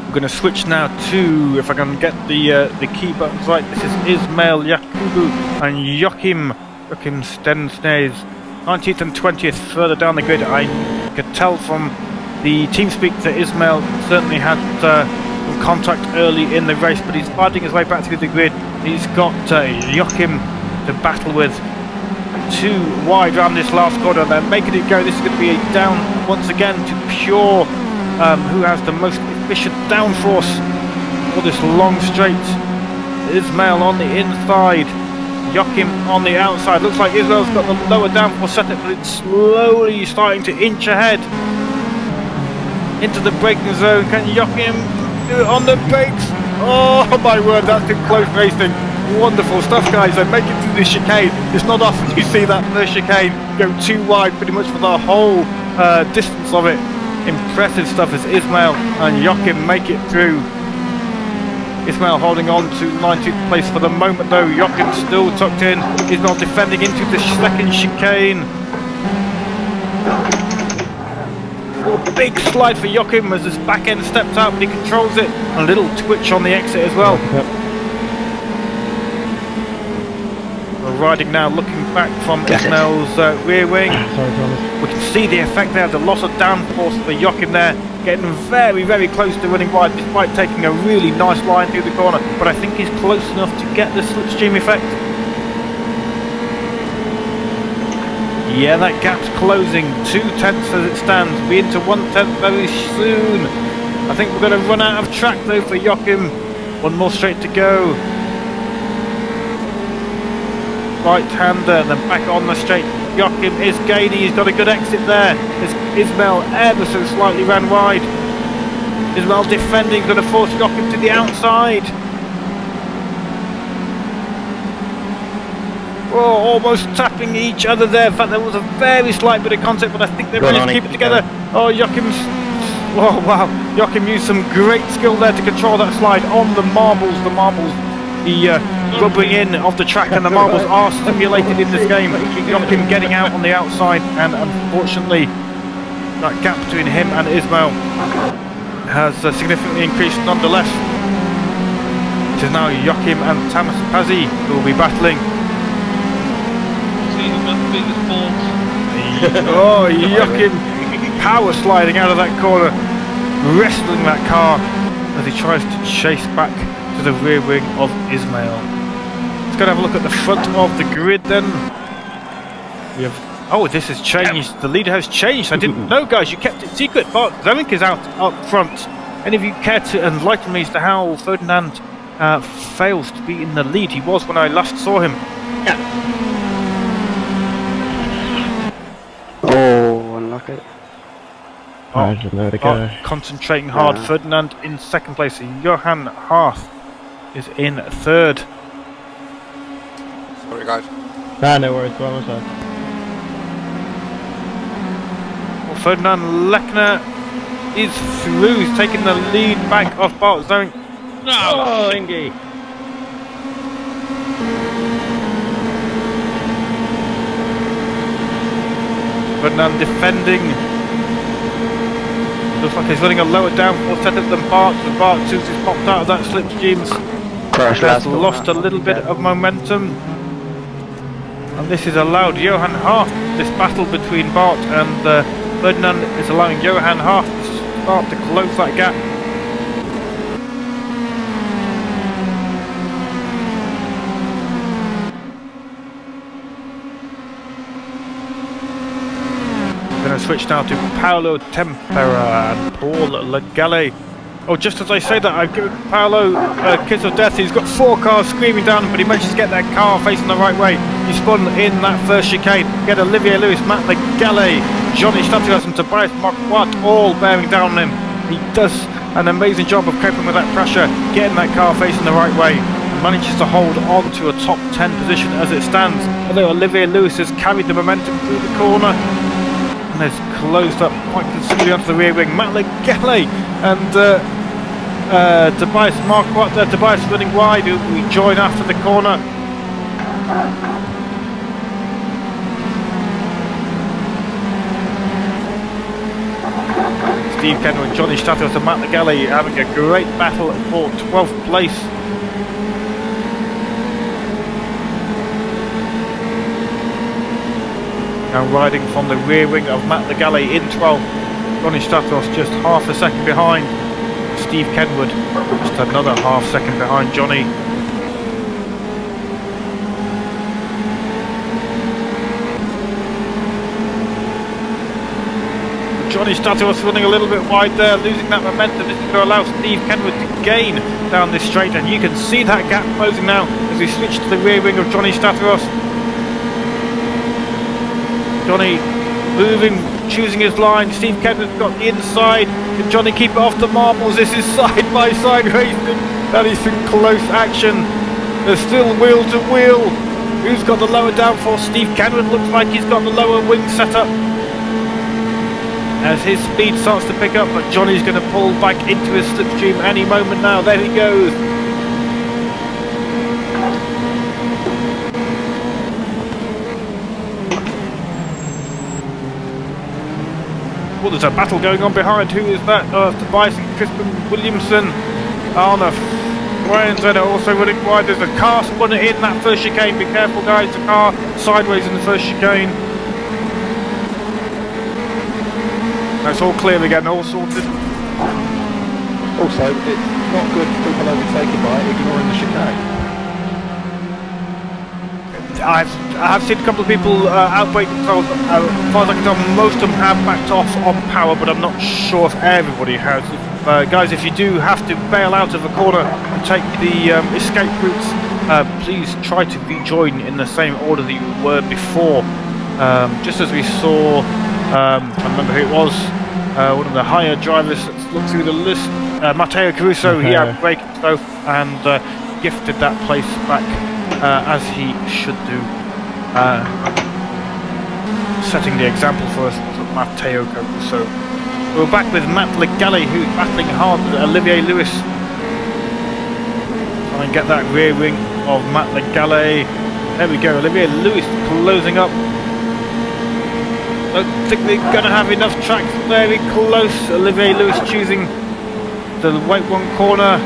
I'm going to switch now to, if I can get the key buttons right, this is Ismail Yakubu and Joachim Stensnes, 19th and 20th further down the grid. I could tell from the TeamSpeak that Ismail certainly had some contact early in the race, but he's fighting his way back through the grid. He's got Joachim to battle with. Too wide around this last corner, and they're making it go. This is going to be a down once again to Pure, who has the most efficient downforce for this long straight. Ismail on the inside, Joachim on the outside. Looks like Ismail's got the lower downforce setup, but it's slowly starting to inch ahead into the braking zone. Can Joachim do it on the brakes? Oh my word, that's been close racing. Wonderful stuff, guys. They make it through the chicane. It's not often you see that first chicane go too wide pretty much for the whole distance of it. Impressive stuff as Ismail and Joachim make it through. Ismail holding on to 19th place for the moment though. Joachim still tucked in. Ismail defending into the second chicane. Oh, big slide for Joachim as his back end steps out, but he controls it. A little twitch on the exit as well. We're riding now, looking back from Ismail's rear wing. We can see the effect there, the loss of downforce for Joachim there, getting very, very close to running wide despite taking a really nice line through the corner. But I think he's close enough to get the slipstream effect. Yeah, that gap's closing. 2 tenths as it stands. Be into 1 tenth very soon. I think we're going to run out of track though for Joachim. One more straight to go. Right-hander, then back on the straight. Joachim is gaining, he's got a good exit there. Ismail ever so slightly ran wide. Ismail defending, going to force Joachim to the outside. Oh, almost tapping each other there. In fact, there was a very slight bit of contact, but I think they managed to keep it together. Oh, Joachim's... Oh, wow. Joachim used some great skill there to control that slide on the marbles. The rubbering in of the track and the marbles are stimulated in this game. Joachim getting out on the outside, and unfortunately that gap between him and Ismail has significantly increased nonetheless. It is now Joachim and Tamas Pazzi who will be battling. See who got the biggest balls. Oh, Joachim power sliding out of that corner, wrestling that car as he tries to chase back to the rear wing of Ismail. Let's go and have a look at the front of the grid then. We have Oh, this has changed. The leader has changed. I didn't know, guys. You kept it secret. Bart Zemink is out up front. Any of you care to enlighten me as to how Ferdinand fails to be in the lead? He was when I last saw him. Oh, unlucky. I don't know the guy. Concentrating hard. Ferdinand in second place. Johan Harth is in third. Sorry, guys. Ah, no worries, go on my side. Well, Ferdinand Lechner is through. He's taking the lead back off Bart Zemink. Oh, Ingy. Ferdinand defending. Looks like he's running a lower downforce setup than Bart. So Bart, as soon as he's popped out of that slipstream, has lost a little bit of momentum. And this is allowed Johan Hart. This battle between Bart and Ferdinand is allowing Johan Hart to start to close that gap. Going to switch now to Paolo Tempera and Paul Legale. Oh, just as I say that, I've given Paolo a kiss of death. He's got 4 cars screaming down him, but he manages to get that car facing the right way. He spun in that first chicane. Get Olivier Lewis, Matt Legale, Johnny Statios and Tobias Marquardt all bearing down on him. He does an amazing job of coping with that pressure, getting that car facing the right way, and manages to hold on to a top 10 position as it stands. Although Olivier Lewis has carried the momentum through the corner and has closed up quite considerably onto the rear wing. Matt Legale and Tobias Marquardt there. Tobias running wide, we join after the corner. Steve Kenner and Johnny Statios and Matt Legale having a great battle for 12th place. Now riding from the rear wing of Matt Legale in 12th. Johnny Statios just half a second behind. Steve Kenwood just another half second behind Johnny. Johnny Statios running a little bit wide there, losing that momentum. This is going to allow Steve Kenwood to gain down this straight, and you can see that gap closing now as we switch to the rear wing of Johnny Statios. Johnny moving, choosing his line. Steve Kenwood's got the inside. Can Johnny keep it off the marbles? This is side-by-side racing. That is some close action. There's still wheel to wheel. Who's got the lower downforce? Steve Kenwood looks like he's got the lower wing setup as his speed starts to pick up, but Johnny's going to pull back into his slipstream any moment now. There he goes. Well, there's a battle going on behind. Who is that? Tobias and Crispin Williamson. Arna Brian's are also running wide. There's a car spun in that first chicane. Be careful, guys. The car sideways in the first chicane. That's all clear again, all sorted. Also, it's not good for people overtaken by ignoring the chicane. I have seen a couple of people outbrake themselves. As far as I can tell, most of them have backed off on power, but I'm not sure if everybody has. Guys, if you do have to bail out of a corner and take the escape routes, please try to rejoin in the same order that you were before. Just as we saw, I remember who it was, one of the higher drivers. Let's look through the list. Matteo Caruso, he outbraked himself and gifted that place back as he should do. Setting the example for us, Matteo Caruso. We're back with Matt Legale, who's battling hard with Olivier Lewis. Try and get that rear wing of Matt Legale. There we go, Olivier Lewis closing up. Don't think they're going to have enough track. Very close. Olivier Lewis choosing the white one corner.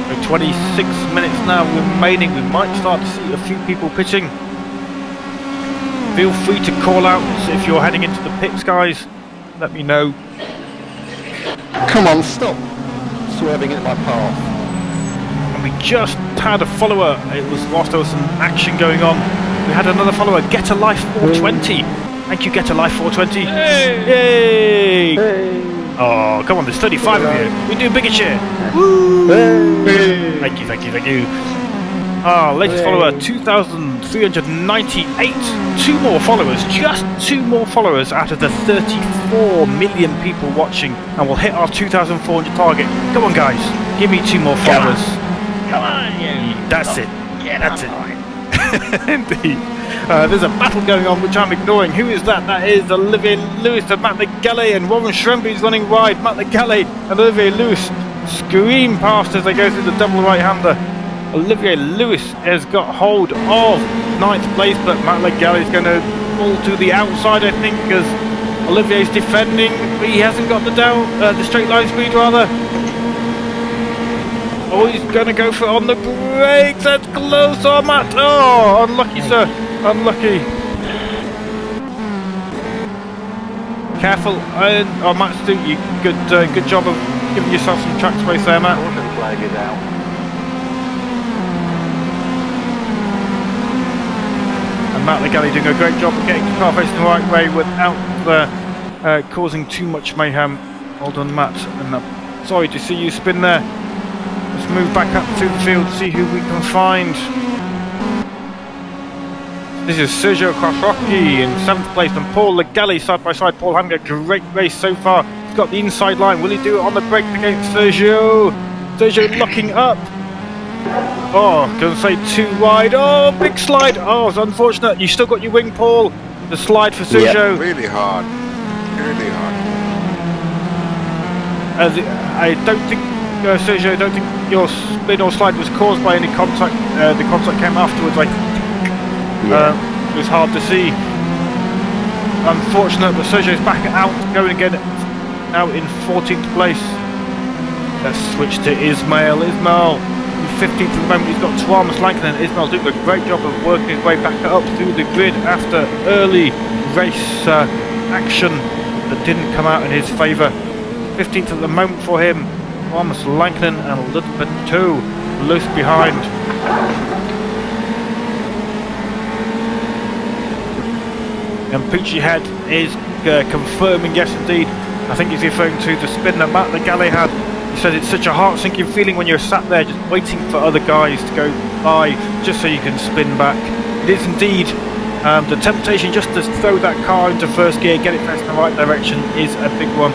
So 26 minutes now remaining. We might start to see a few people pitching. Feel free to call out if you're heading into the pits, guys. Let me know. Come on, stop swerving in my path. And we just had a follower. It was whilst there was some action going on. We had another follower, Get a Life 420. Thank you, Get a Life 420. Yay! Oh, come on, there's 35 of you. We do a bigger cheer. Woo! Thank you, thank you, thank you. Our latest follower, 2,398. 2 more followers, just 2 more followers out of the 34 million people watching, and we'll hit our 2,400 target. Come on, guys, give me 2 more followers. Come on, you. That's it. Get That's on. it. Indeed. There's a battle going on which I'm ignoring. Who is that? That is Olivier Lewis and Matt Legale, and Warren Shremby's running wide. Matt Legale and Olivier Lewis scream past as they go through the double right-hander. Olivier Lewis has got hold of 9th place, but Matt Legale is going to fall to the outside, I think, because Olivier's defending, but he hasn't got the straight line speed rather. Oh, he's going to go for it on the brakes. That's close. Oh, Matt. Oh, unlucky, sir. Unlucky. Careful. Oh, Matt, you good job of giving yourself some track space there, Matt. Flag is out. And Matt Legale doing a great job of getting the car facing the right way without causing too much mayhem. Well done, Matt. And sorry to see you spin there. Let's move back up through the field, see who we can find. This is Sergio Crosrocchi in 7th place and Paul Legale side by side. Paul having a great race so far. He's got the inside line. Will he do it on the brake against Sergio? Sergio locking up. Oh, gonna say too wide. Oh, big slide. Oh, it's unfortunate. You still got your wing, Paul. The slide for Sergio. Really hard. Really hard. I don't think, Sergio, I don't think your spin or slide was caused by any contact. The contact came afterwards. It was hard to see. Unfortunate, but Sergio's back out, going again, now in 14th place. Let's switch to Ismail. Ismail, 15th at the moment. He's got Tuamas Lankinen. Ismail doing a great job of working his way back up through the grid after early race action that didn't come out in his favour. 15th at the moment for him. Tuamas Lankinen and a little bit too loose behind. And Pucci Head is confirming, yes indeed. I think he's referring to the spin that Matt Legale had. He said it's such a heart-sinking feeling when you're sat there just waiting for other guys to go by just so you can spin back. It is indeed the temptation just to throw that car into first gear, get it facing the right direction is a big one.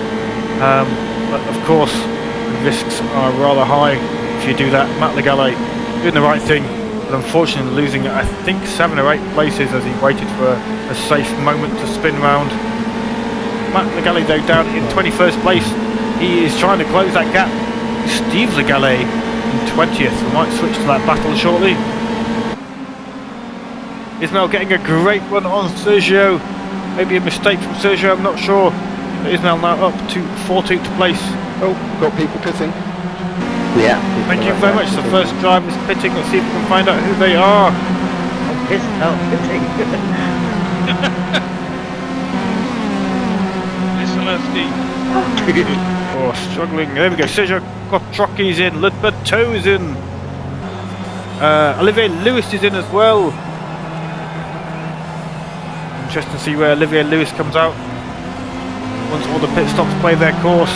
But of course, the risks are rather high if you do that. Matt Legale doing the right thing, but unfortunately losing, I think, 7 or 8 places as he waited for a safe moment to spin round. Matt Legale, though, down in 21st place. He is trying to close that gap. Steve Legale in 20th. We might switch to that battle shortly. Ismail getting a great run on Sergio. Maybe a mistake from Sergio, I'm not sure. But Ismail now up to 14th place. Oh, got people pitting. Yeah. Thank you very much. The first driver is pitting. Let's see if we can find out who they are. Listen, lefty. Oh, struggling. There we go. Sergio Crosrocchi's in. Lidberto is in. Olivier Lewis is in as well. Interesting to see where Olivier Lewis comes out once all the pit stops play their course.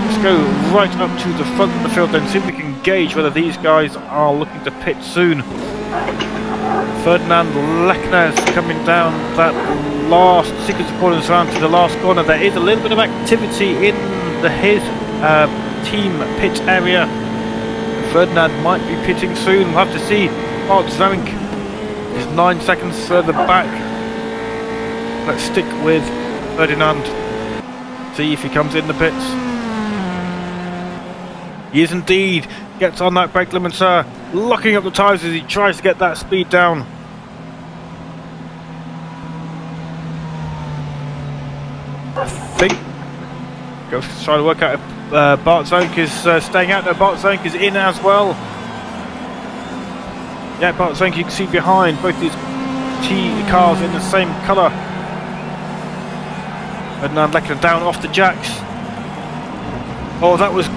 Let's go right up to the front of the field then, see if we can gauge whether these guys are looking to pit soon. Ferdinand Lechner is coming down that last sequence of corners around to the last corner. There is a little bit of activity in his team pit area. Ferdinand might be pitting soon. We'll have to see. Bart Zamek is 9 seconds further back. Let's stick with Ferdinand. See if he comes in the pits. He is indeed. Gets on that brake limiter, locking up the tyres as he tries to get that speed down. I think. Go try to work out if Bart Zamek is staying out. No, Bart Zamek is in as well. Yeah, Bart Zamek you can see behind both these T cars in the same colour. Ferdinand Lechner down off the jacks. Oh, that was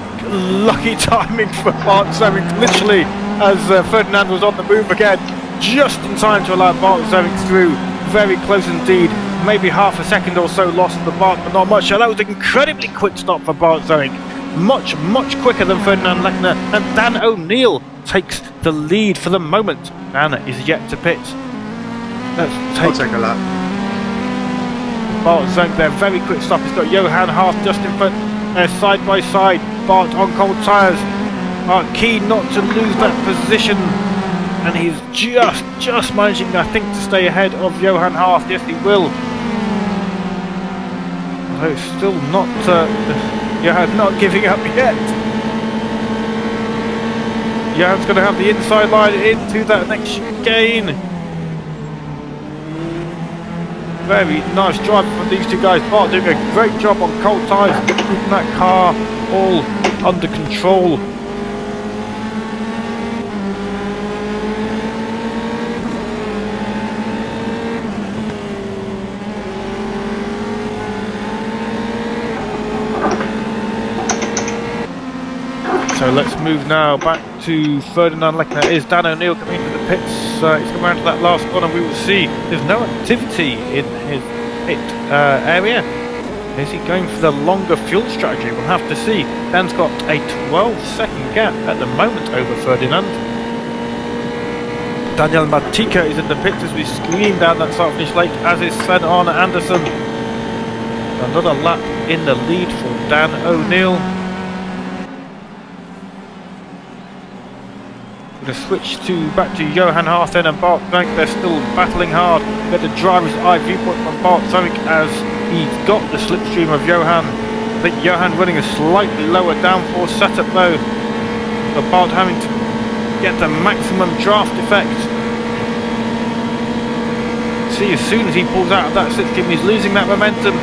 lucky timing for Bart Zeming, literally as Ferdinand was on the move again, just in time to allow Bart Zeming through. Very close indeed, maybe half a second or so lost to Bart, but not much. So that was an incredibly quick stop for Bart Zeming, much quicker than Ferdinand Lechner, and Dan O'Neill takes the lead for the moment. Dan is yet to pit. I'll take a lap. Bart Zeming there, very quick stop. He's got Johan Haas just in front. Side by side, Bart on cold tyres. Bart keen not to lose that position, and he's just managing, I think, to stay ahead of Johan Haas. Yes, he will. Although it's still not, Johan's not giving up yet. Johan's going to have the inside line into that next chicane. Very nice drive from these two guys. Bart doing a great job on cold tyres, keeping that car all under control. So let's move now back to Ferdinand Lechner. Is Dan O'Neill coming into the pits? He's come around to that last corner. We will see. There's no activity in his pit area. Is he going for the longer fuel strategy? We'll have to see. Dan's got a 12-second gap at the moment over Ferdinand. Daniel Matika is in the pits as we scream down that start finish late, as is Sven Arne Andersen. Another lap in the lead for Dan O'Neill. Going to switch back to Johan Haas then and Bart Zeming. They're still battling hard. Get the driver's eye viewpoint from Bart Zeming as he's got the slipstream of Johan. I think Johan running a slightly lower downforce setup though. But Bart having to get the maximum draft effect. See, as soon as he pulls out of that slipstream, he's losing that momentum.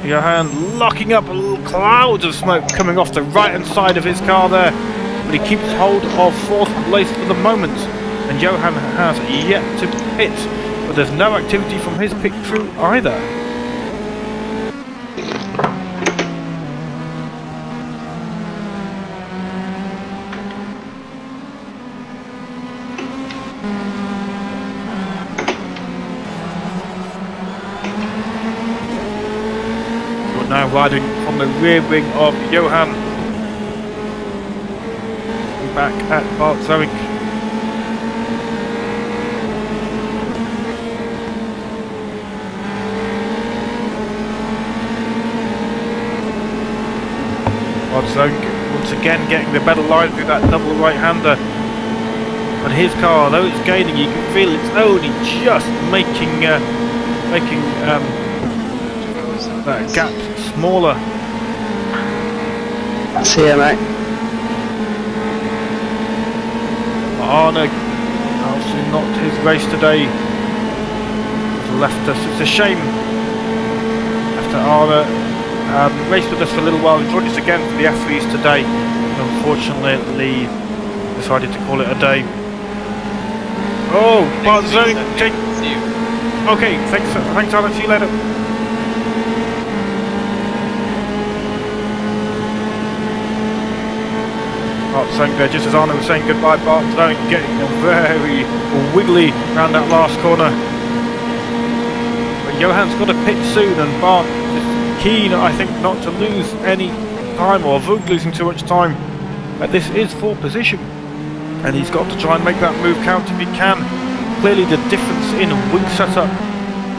Johan locking up clouds of smoke coming off the right hand side of his car there, but he keeps hold of fourth place for the moment, and Johan has yet to pit, but there's no activity from his pit crew either. Now riding from the rear wing of Johan. Back at Bart Zeming. Bart Zeming once again getting the better line through that double right-hander. But his car, though it's gaining, you can feel it's only just making that gap smaller. See ya, mate. Arne, obviously not his race today. Left us. It's a shame. After Arne raced with us for a little while, he joined us again for the F3s today. Unfortunately, decided to call it a day. Oh, Bart Zeming. Okay, thanks, Arne. See you later. Bart Zeming there, just as Arne was saying goodbye. Bart Zeming getting very wiggly around that last corner. But Johan's got to pit soon, and Bart is keen, I think, not to lose any time or avoid losing too much time. But this is full position, and he's got to try and make that move count if he can. Clearly, the difference in wing setup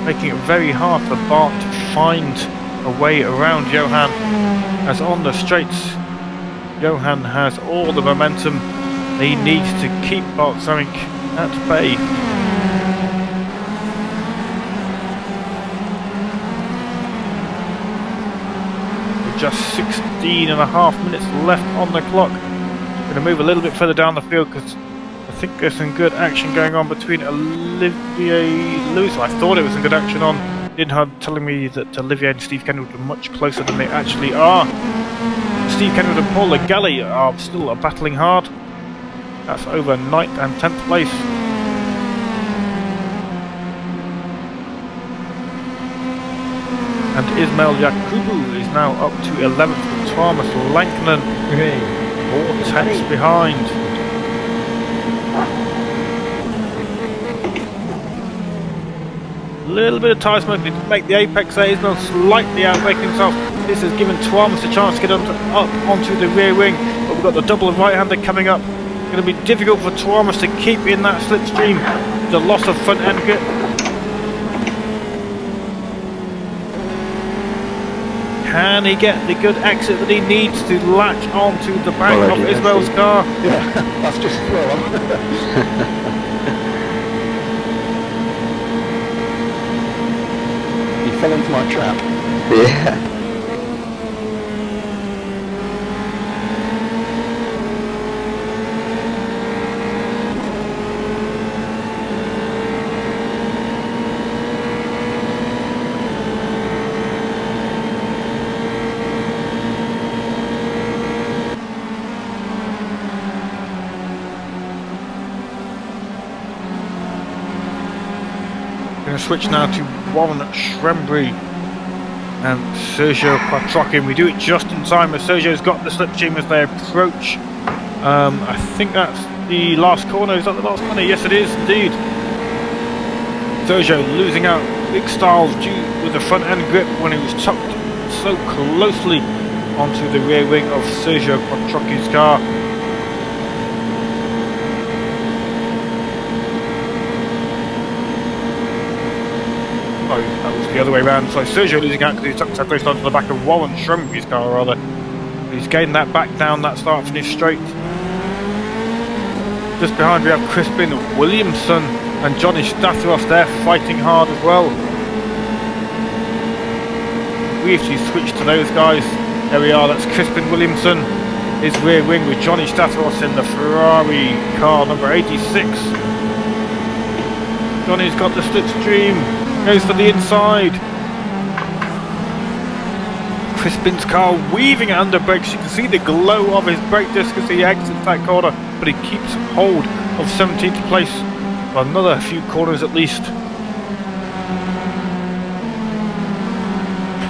making it very hard for Bart to find a way around Johan, as on the straights Johan has all the momentum. He needs to keep Bart Zeming at bay. With just 16.5 minutes left on the clock. Going to move a little bit further down the field because I think there's some good action going on between Olivier Lewis. I thought it was some good action on Dinhard, telling me that Olivier and Steve Kenwood are much closer than they actually are. Steve Kenwood and Paul Legali are still battling hard. That's over 9th and 10th place. And Ismail Yakubu is now up to 11th with Thomas Lankinen, 4 tenths behind. Little bit of tyre smoke to make the apex there. Ismail slightly outbraking himself. This has given Thomas a chance to get up onto the rear wing, but we've got the double right-hander coming up. It's going to be difficult for Thomas to keep in that slipstream. The loss of front end grip. Can he get the good exit that he needs to latch onto the back of Ismail's car? Yeah, that's just as well. He fell into my trap. Yeah. Going to switch now to Warren Shrembry and Sergio Quattrocchi. We do it just in time as Sergio's got the slipstream as they approach. I think that's the last corner. Is that the last corner? Yes, it is indeed. Sergio losing out big styles due with the front end grip when he was tucked so closely onto the rear wing of Sergio Quattrocchi's car. That was the other way around. So Sergio losing out because he's tucked so close onto the back of Warren Shrembry's car, rather. He's gained that back down that start finish straight. Just behind we have Crispin Williamson and Johnny Statros there fighting hard as well. We actually switched to those guys. There we are, that's Crispin Williamson. His rear wing with Johnny Statros in the Ferrari car number 86. Johnny's got the slipstream. Goes for the inside. Crispin's car weaving it under brakes. You can see the glow of his brake disc as he exits that corner, but he keeps hold of 17th place for another few corners at least.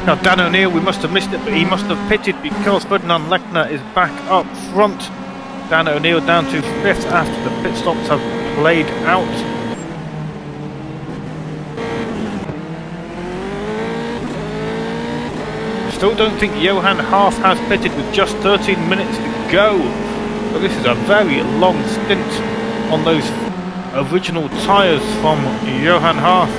Now Dan O'Neill, we must have missed it, but he must have pitted because Ferdinand Lechner is back up front. Dan O'Neill down to 5th after the pit stops have played out. Still don't think Johan Haas has pitted with just 13 minutes to go. So this is a very long stint on those original tyres from Johan Haas.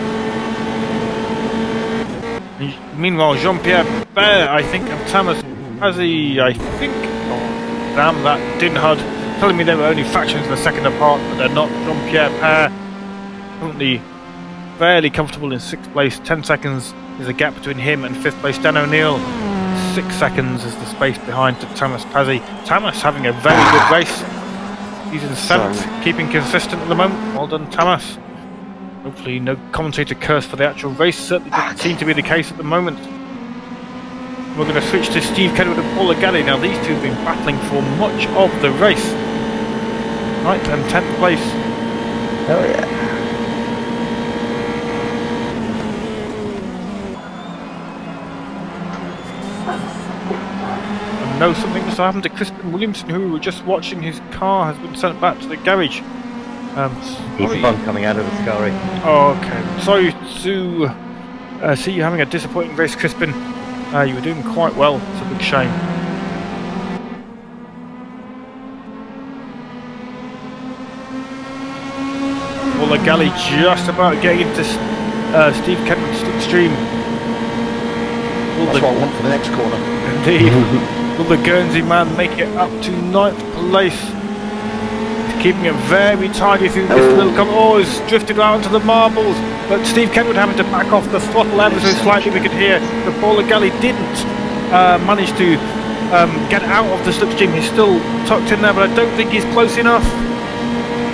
Meanwhile, Jean-Pierre Baer, I think, and Thomas Pazzi, I think. Oh, damn, that Dinhud telling me they were only fractions of a second apart, but they're not. Jean-Pierre Baer currently fairly comfortable in 6th place. 10 seconds is the gap between him and 5th place. Dan O'Neill, 6 seconds is the space behind to Thomas Pazzi. Thomas having a very good race. He's in 7th, keeping consistent at the moment. Well done, Thomas. Hopefully no commentator curse for the actual race. Certainly doesn't seem to be the case at the moment. We're going to switch to Steve Kenwood and Paul Lagali. Now these two have been battling for much of the race. 9th and 10th place. Oh yeah. I know something has happened to Crispin Williamson, who we were just watching. His car has been sent back to the garage. He's fun coming out of the Scari. Oh, okay. Sorry to see you having a disappointing race, Crispin. You were doing quite well. It's a big shame. Well, the galley just about getting into Steve Kenwood's slipstream. That's what I want for the next corner. Indeed. Will the Guernsey man make it up to 9th place? He's keeping it very tidy through this little come. Oh, he's drifted out onto the marbles. But Steve Kenwood having to back off the throttle ever so slightly, we could hear. But Paul Lagali didn't manage to get out of the slipstream. He's still tucked in there, but I don't think he's close enough.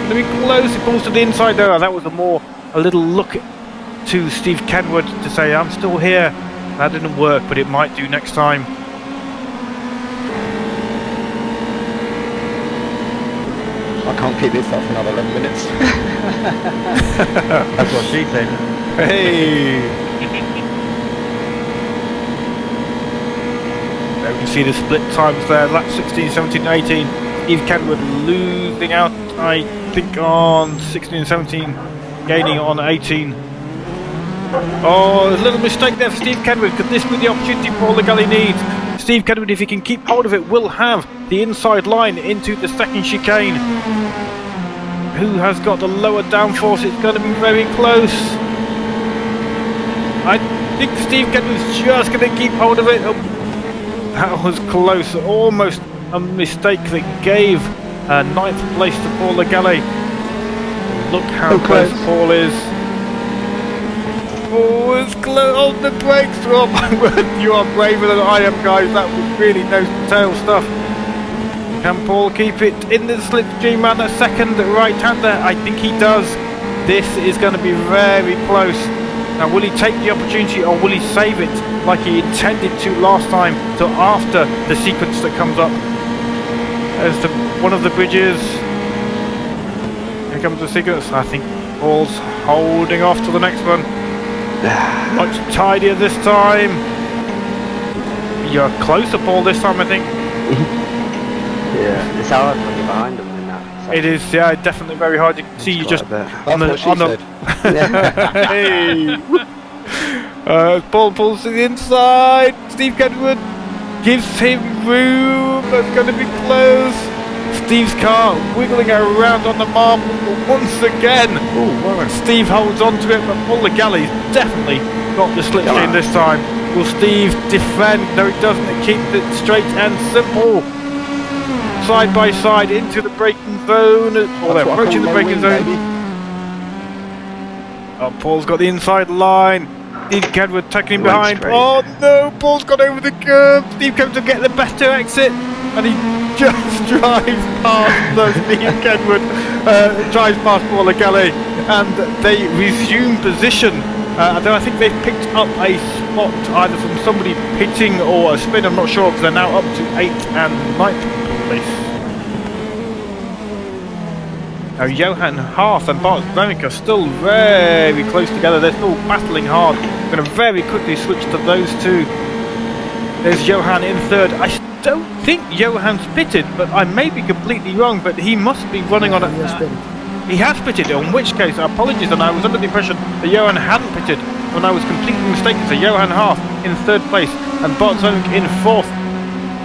Let me close. He pulls to the inside there. That was a little look to Steve Kenwood to say, I'm still here. That didn't work, but it might do next time. I can't keep this up for another 11 minutes. That's what she said. Hey! You see the split times there, lap 16, 17, 18. Steve Kenwood losing out, I think, on 16 and 17, gaining on 18. Oh, a little mistake there for Steve Kenwood. Could this be the opportunity Paul Legale needs? Steve Kenwood, if he can keep hold of it, will have the inside line into the second chicane. Who has got the lower downforce? It's going to be very close. I think Steve Kenwood's just going to keep hold of it. Oh, that was close. Almost a mistake that gave 9th place to Paul Legale. Look how close Paul is. Oh, it's close on the brakes. Oh my word, you are braver than I am, guys. That was really nose-to-tail stuff. Can Paul keep it in the slipstream and a second right-hander? I think he does. This is going to be very close. Now, will he take the opportunity or will he save it like he intended to last time till after the sequence that comes up? There's one of the bridges. Here comes the sequence. I think Paul's holding off to the next one. Much tidier this time. You're closer, Paul, this time, I think. Yeah, it's hard when you're behind them in that. It is, yeah, definitely very hard. You can see you just on the hey. Paul pulls to the inside. Steve Kenwood gives him room. That's going to be close. Steve's car wiggling around on the marble once again. Steve holds on to it, but Paul Legale's definitely got the slipstream this time. Will Steve defend? No, he doesn't. It keeps it straight and simple. Side by side into the braking zone. Or they're approaching the braking zone. Oh, Paul's got the inside line. Steve Kenwood taking him behind. Oh no, Paul's gone over the curb. Steve Kenwood to get the better exit. And he just drives past Steve Kenwood. Drives past Paul Legale. And they resume position. Although I think they've picked up a spot either from somebody pitting or a spin, I'm not sure, because they're now up to 8th and 9th place. Now Johan Haas and Bart Zonic are still very close together. They're still battling hard. I'm going to very quickly switch to those two. There's Johan in 3rd. I don't think Johan's pitted, but I may be completely wrong, but he must be running on a... He has pitted, in which case, apologies, and I was under the impression that Johan hadn't pitted when I was completely mistaken. So Johan Haas in 3rd place and Bart Zonic in 4th.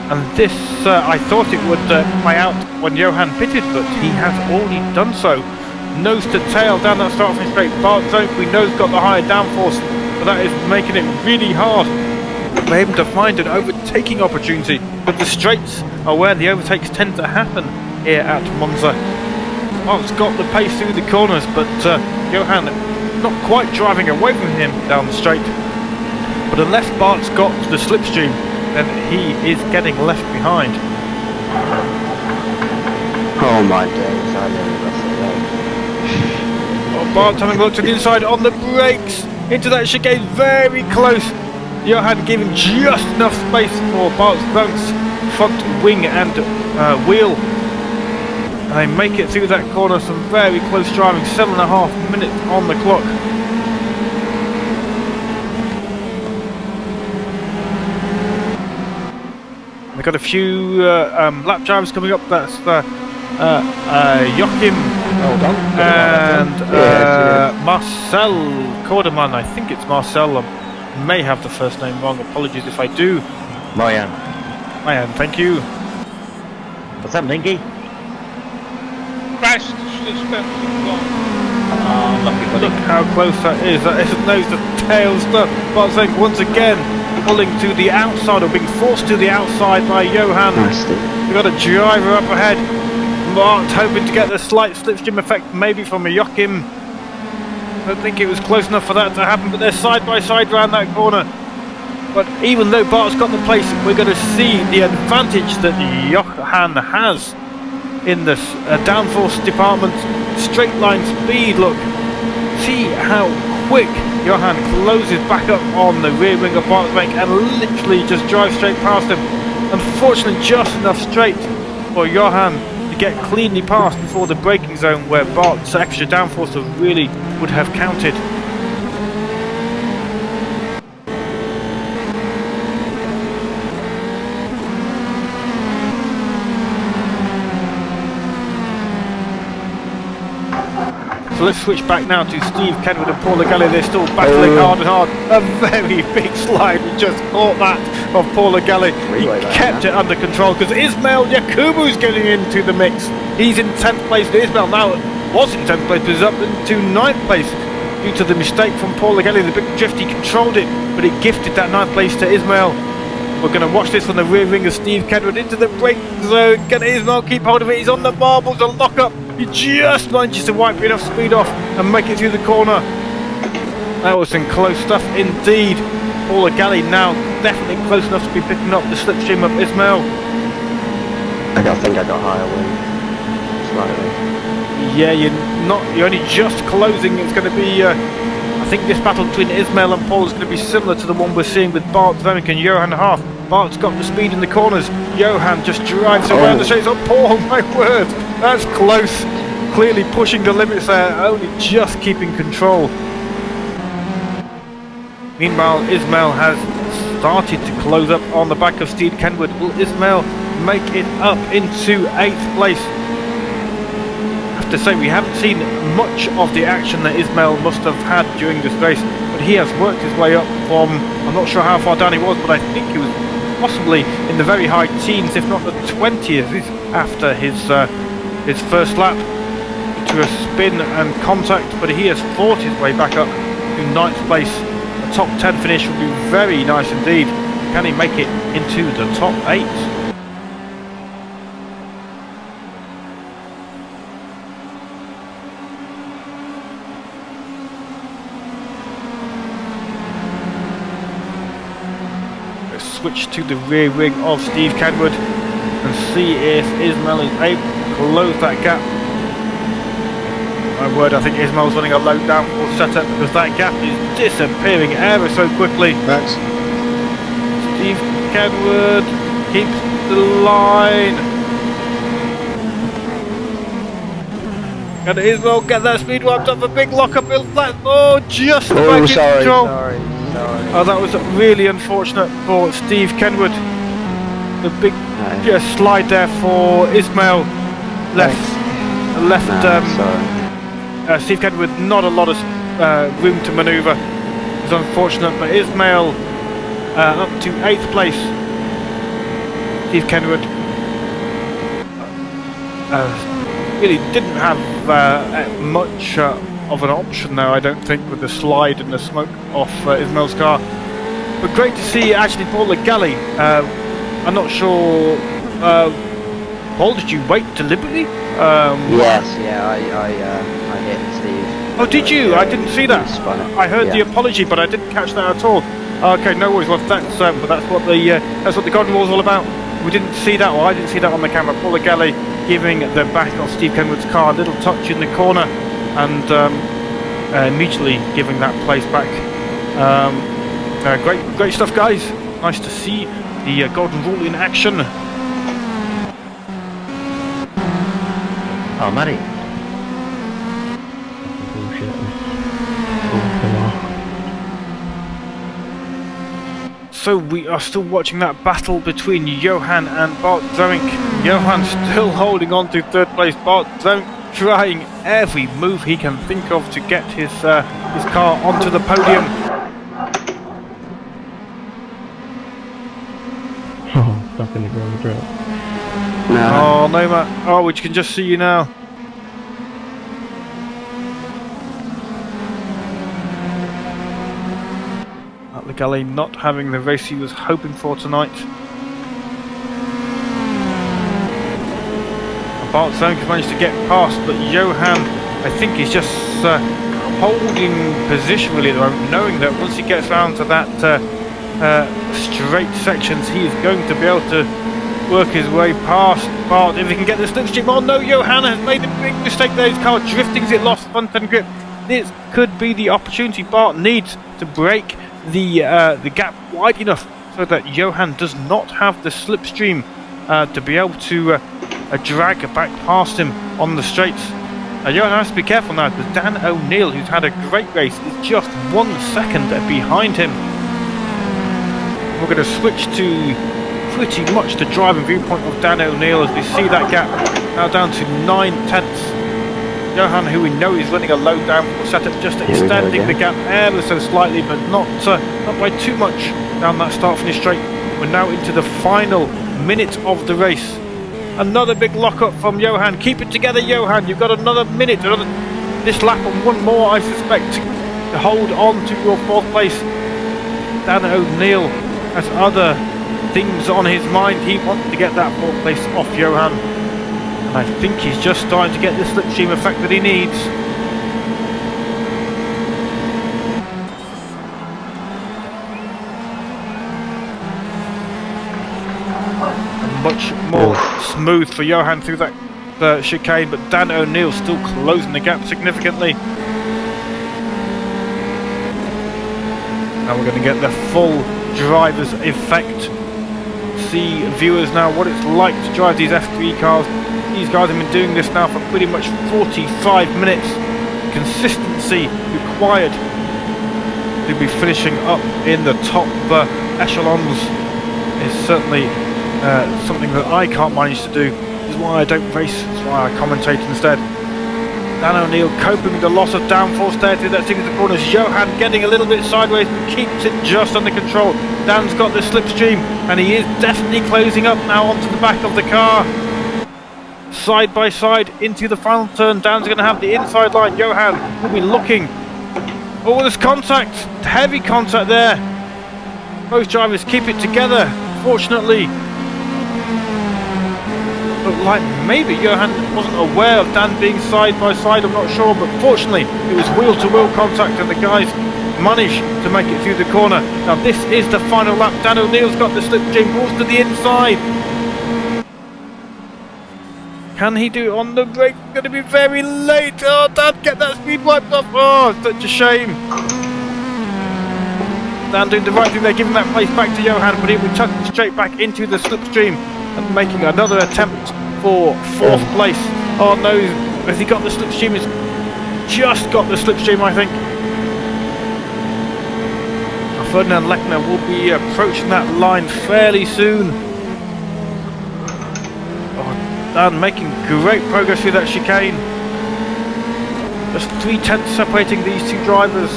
And this, I thought it would play out when Johan pitted, but he has already done so. Nose to tail down that start from straight. Bart Zonic, we know, has got the higher downforce, but that is making it really hard for him to find an overtaking opportunity. But the straights are where the overtakes tend to happen here at Monza. Bart's got the pace through the corners, but Johan not quite driving away from him down the straight. But unless Bart's got the slipstream, then he is getting left behind. Oh my days, I nearly lost it. Oh, Bart's having a look to the inside on the brakes into that chicane, very close. Johan giving just enough space for Bart's front wing and wheel. And they make it through that corner. Some very close driving. 7.5 minutes on the clock. They've got a few lap drivers coming up. That's Joachim and Marcel Kordeman. I think it's Marcel. I may have the first name wrong. Apologies if I do. Mayan, thank you. what's up, Linky? Crashed suspension block. Lucky buddy. Look how close that is. That is nose to tail stuff. But once again pulling to the outside, or being forced to the outside by Johan. We've got a driver up ahead. Bart hoping to get the slight slipstream effect maybe from a Joachim. I don't think it was close enough for that to happen, but they're side by side around that corner. But even though Bart's got the place, we're going to see the advantage that Johan has in this downforce department. Straight line speed, look. See how quick Johan closes back up on the rear wing of Bart's bank and literally just drives straight past him. Unfortunately, just enough straight for Johan to get cleanly past before the braking zone, where Bart's extra downforce really would have counted. So let's switch back now to Steve Kenwood and Paul Lagelli. They're still battling hard and hard. A very big slide. We just caught that of Paul Lagelli. He kept it under control because Ismail Yakubu's getting into the mix. He's in 10th place. Ismail now was in 10th place, but is up into 9th place due to the mistake from Paul Lagelli. The big drift, he controlled it, but he gifted that 9th place to Ismail. We're going to watch this from the rear wing of Steve Kenwood into the brake zone. Can Ismail keep hold of it? He's on the marbles, a lock up. He just manages to wipe enough speed off and make it through the corner. That was some close stuff indeed. Paul Lagelli now definitely close enough to be picking up the slipstream of Ismail. I think I got higher wing. Slightly. Yeah, you're only just closing. It's going to be I think this battle between Ismail and Paul is going to be similar to the one we're seeing with Bart Zemmick and Johan Haaf. Bart's got the speed in the corners. Johan just drives around the shades. Oh, Paul, my word, that's close. Clearly pushing the limits there, only just keeping control. Meanwhile, Ismail has started to close up on the back of Steve Kenwood. Will Ismail make it up into 8th place? I have to say, we haven't seen much of the action that Ismail must have had during this race, but he has worked his way up from, I'm not sure how far down he was, but I think he was possibly in the very high teens, if not the 20th, after his first lap to a spin and contact, but he has fought his way back up to 9th place. A top 10 finish would be very nice indeed. Can he make it into the top 8? Switch to the rear wing of Steve Kenwood and see if Ismail is able to close that gap. My word, I think Ismail's running a low downforce setup because that gap is disappearing ever so quickly. Max. Steve Kenwood keeps the line. Can Ismail get that speed wiped up? A big lockup. Oh, just back in control. Sorry. Oh, that was really unfortunate for Steve Kenwood. The big slide there for Ismail left Steve Kenwood not a lot of room to manoeuvre. It's unfortunate, but Ismail up to 8th place. Steve Kenwood really didn't have much of an option there, I don't think, with the slide and the smoke off Ismail's car. But great to see actually Paul Lagelli. I'm not sure. Paul, did you wait deliberately? Yes, yeah, I hit Steve. Oh, did you? Yeah, I didn't see that. I heard the apology, but I didn't catch that at all. Okay, no worries. Well, that's what the golden rule is all about. We didn't see that, or I didn't see that on the camera. Paul Lagelli giving the back of Steve Kenwood's car a little touch in the corner, and immediately giving that place back. Great stuff, guys. Nice to see the golden rule in action. Oh, Matty. So we are still watching that battle between Johan and Bart Zemmick. Johan still holding on to 3rd place. Bart Zemmick trying every move he can think of to get his car onto the podium. Oh, stuck in the wrong drill. Oh no, Matt. Oh, we can just see you now. Lagelli not having the race he was hoping for tonight. Bart Zemmick has managed to get past, but Johan, I think, is just holding position really at the moment, knowing that once he gets round to that straight sections, he is going to be able to work his way past Bart if he can get the slipstream on. No, Johan has made a big mistake there. His car drifting as it lost front end grip. This could be the opportunity Bart needs to break the gap wide enough so that Johan does not have the slipstream to be able to drag back past him on the straights. Johan has to be careful now because Dan O'Neill, who's had a great race, is just 1 second behind him. We're going to switch to pretty much the driving viewpoint of Dan O'Neill as we see that gap now down to 9 tenths. Johan, who we know is running a low downforce setup, just extending the gap ever so slightly, but not by too much down that start-finish straight. We're now into the final minute of the race. Another big lock-up from Johan. Keep it together, Johan. You've got another minute, this lap and one more, I suspect, to hold on to your 4th place. Dan O'Neill has other things on his mind. He wants to get that 4th place off Johan. And I think he's just starting to get the slipstream effect that he needs. Much more smooth for Johan through that chicane, but Dan O'Neill still closing the gap significantly. Now we're going to get the full driver's effect. See, viewers, now what it's like to drive these F3 cars. These guys have been doing this now for pretty much 45 minutes. Consistency required to be finishing up in the top echelons is certainly something that I can't manage to do. This is why I don't race, that's why I commentate instead. Dan O'Neill coping with the loss of downforce there through that series of corners. Johan getting a little bit sideways but keeps it just under control. Dan's got the slipstream and he is definitely closing up now onto the back of the car. Side by side into the final turn. Dan's going to have the inside line. Johan will be looking. Oh, there's contact. Heavy contact there. Both drivers keep it together, fortunately. Looked like maybe Johan wasn't aware of Dan being side by side, I'm not sure, but fortunately it was wheel-to-wheel contact and the guys managed to make it through the corner. Now this is the final lap. Dan O'Neill's got the slipstream, pulls to the inside. Can he do it on the brake? It's going to be very late. Oh, Dan, get that speed wiped off. Oh, such a shame. Dan doing the right thing there, giving that place back to Johan, but he'll be tucking straight back into the slipstream and making another attempt for 4th place. Oh no, has he got the slipstream? He's just got the slipstream, I think. Ferdinand Lechner will be approaching that line fairly soon. Oh, Dan making great progress through that chicane. Just 3/10 separating these two drivers.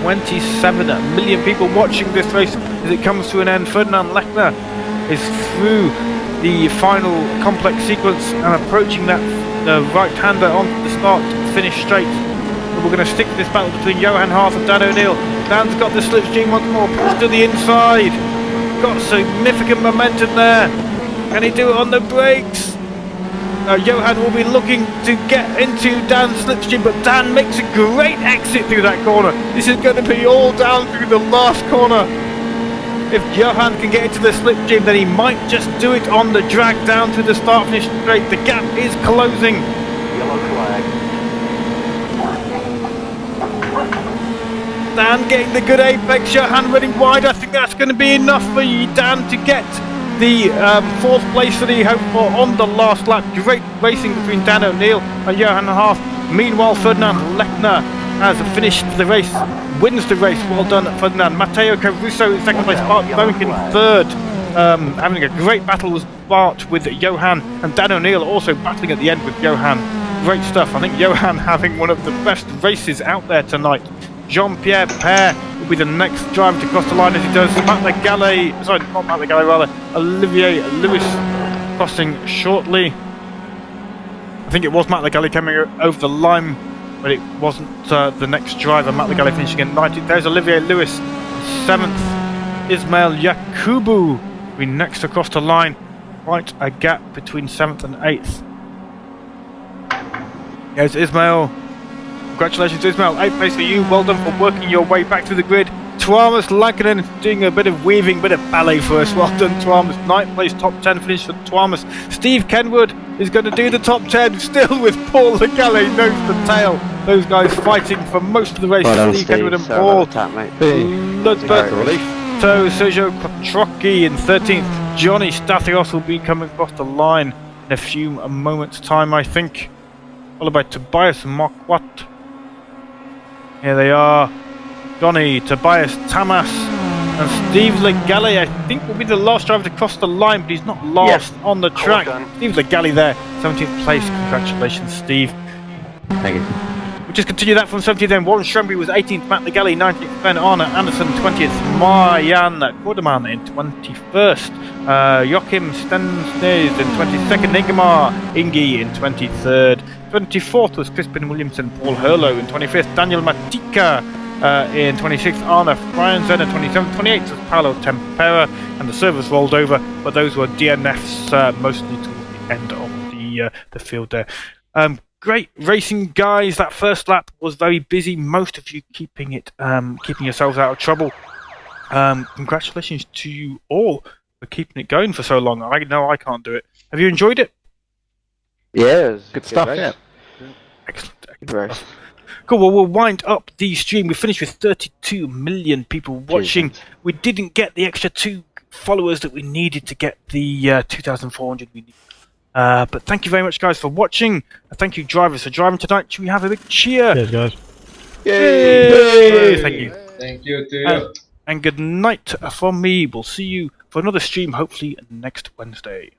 27 million people watching this race as it comes to an end. Ferdinand Lechner is through the final complex sequence and approaching that right-hander on the start-finish straight. But we're going to stick to this battle between Johan Haas and Dan O'Neill. Dan's got the slipstream once more, pulls to the inside. Got significant momentum there. Can he do it on the brakes? Johan will be looking to get into Dan's slipstream, but Dan makes a great exit through that corner. This is going to be all down through the last corner. If Johan can get into the slipstream, then he might just do it on the drag down to the start-finish straight. The gap is closing. Yellow flag. Dan getting the good apex. Johan running wide. I think that's going to be enough for Dan to get the 4th place that he hoped for on the last lap. Great racing between Dan O'Neill and Johan Haas. Meanwhile, Ferdinand Lechner has finished the race, wins the race. Well done, Ferdinand. Matteo Caruso in 2nd place, Bart Boeck in 3rd. Having a great battle was Bart with Johan, and Dan O'Neill also battling at the end with Johan. Great stuff. I think Johan having one of the best races out there tonight. Jean-Pierre Père will be the next driver to cross the line as he does. Olivier Lewis crossing shortly. I think it was Matt Legali coming over the line, but it wasn't the next driver. Matt Legali finishing in 19th. There's Olivier Lewis, 7th. Ismail Yakubu will be next across the line. Quite a gap between 7th and 8th. There's Ismail. Congratulations, Ismail. 8th place for you. Well done for working your way back to the grid. Tuomas Lankinen doing a bit of weaving, bit of ballet for us. Well done, Tuomas. 9th place, top 10 finish for Tuomas. Steve Kenwood is going to do the top 10, still with Paul Legale, nose to tail. Those guys fighting for most of the race. Well done, Steve Kenwood and Sorry Paul. about the tap, mate. So Sergio Quattrocchi in 13th. Johnny Stathios will be coming across the line in a few moments' time, I think. Followed by Tobias Marquardt. Here they are. Johnny, Tobias, Tamas, And Steve Legale, I think, will be the last driver to cross the line, but he's not last on the track. Steve Legale there, 17th place. Congratulations, Steve. Thank you. We'll just continue that from 17th then. Warren Shrembury was 18th, Matt Legale 19th, Ben Arne Anderson 20th, Marjan Kordeman in 21st, Joachim Stensnes in 22nd, Ingemar Ingi in 23rd, 24th was Crispin Williamson, Paul Hurlow in 25th, Daniel Matika in 26th, Arne Fryansen in 27th, 28th was Paolo Tempera, and the servers rolled over, but those were DNFs mostly towards the end of the field there. Great racing, guys. That first lap was very busy. Most of you keeping yourselves out of trouble. Congratulations to you all for keeping it going for so long. I know I can't do it. Have you enjoyed it? Yeah, it was Good stuff, race. yeah. Excellent. Good race. Cool. Well, we'll wind up the stream. We finished with 32 million people watching. Jesus. We didn't get the extra 2 followers that we needed to get the 2,400 we needed. But thank you very much, guys, for watching. Thank you, drivers, for driving tonight. Should we have a big cheer? Cheers, guys. Yay! Thank you. Thank you to you. And good night from me. We'll see you for another stream, hopefully next Wednesday.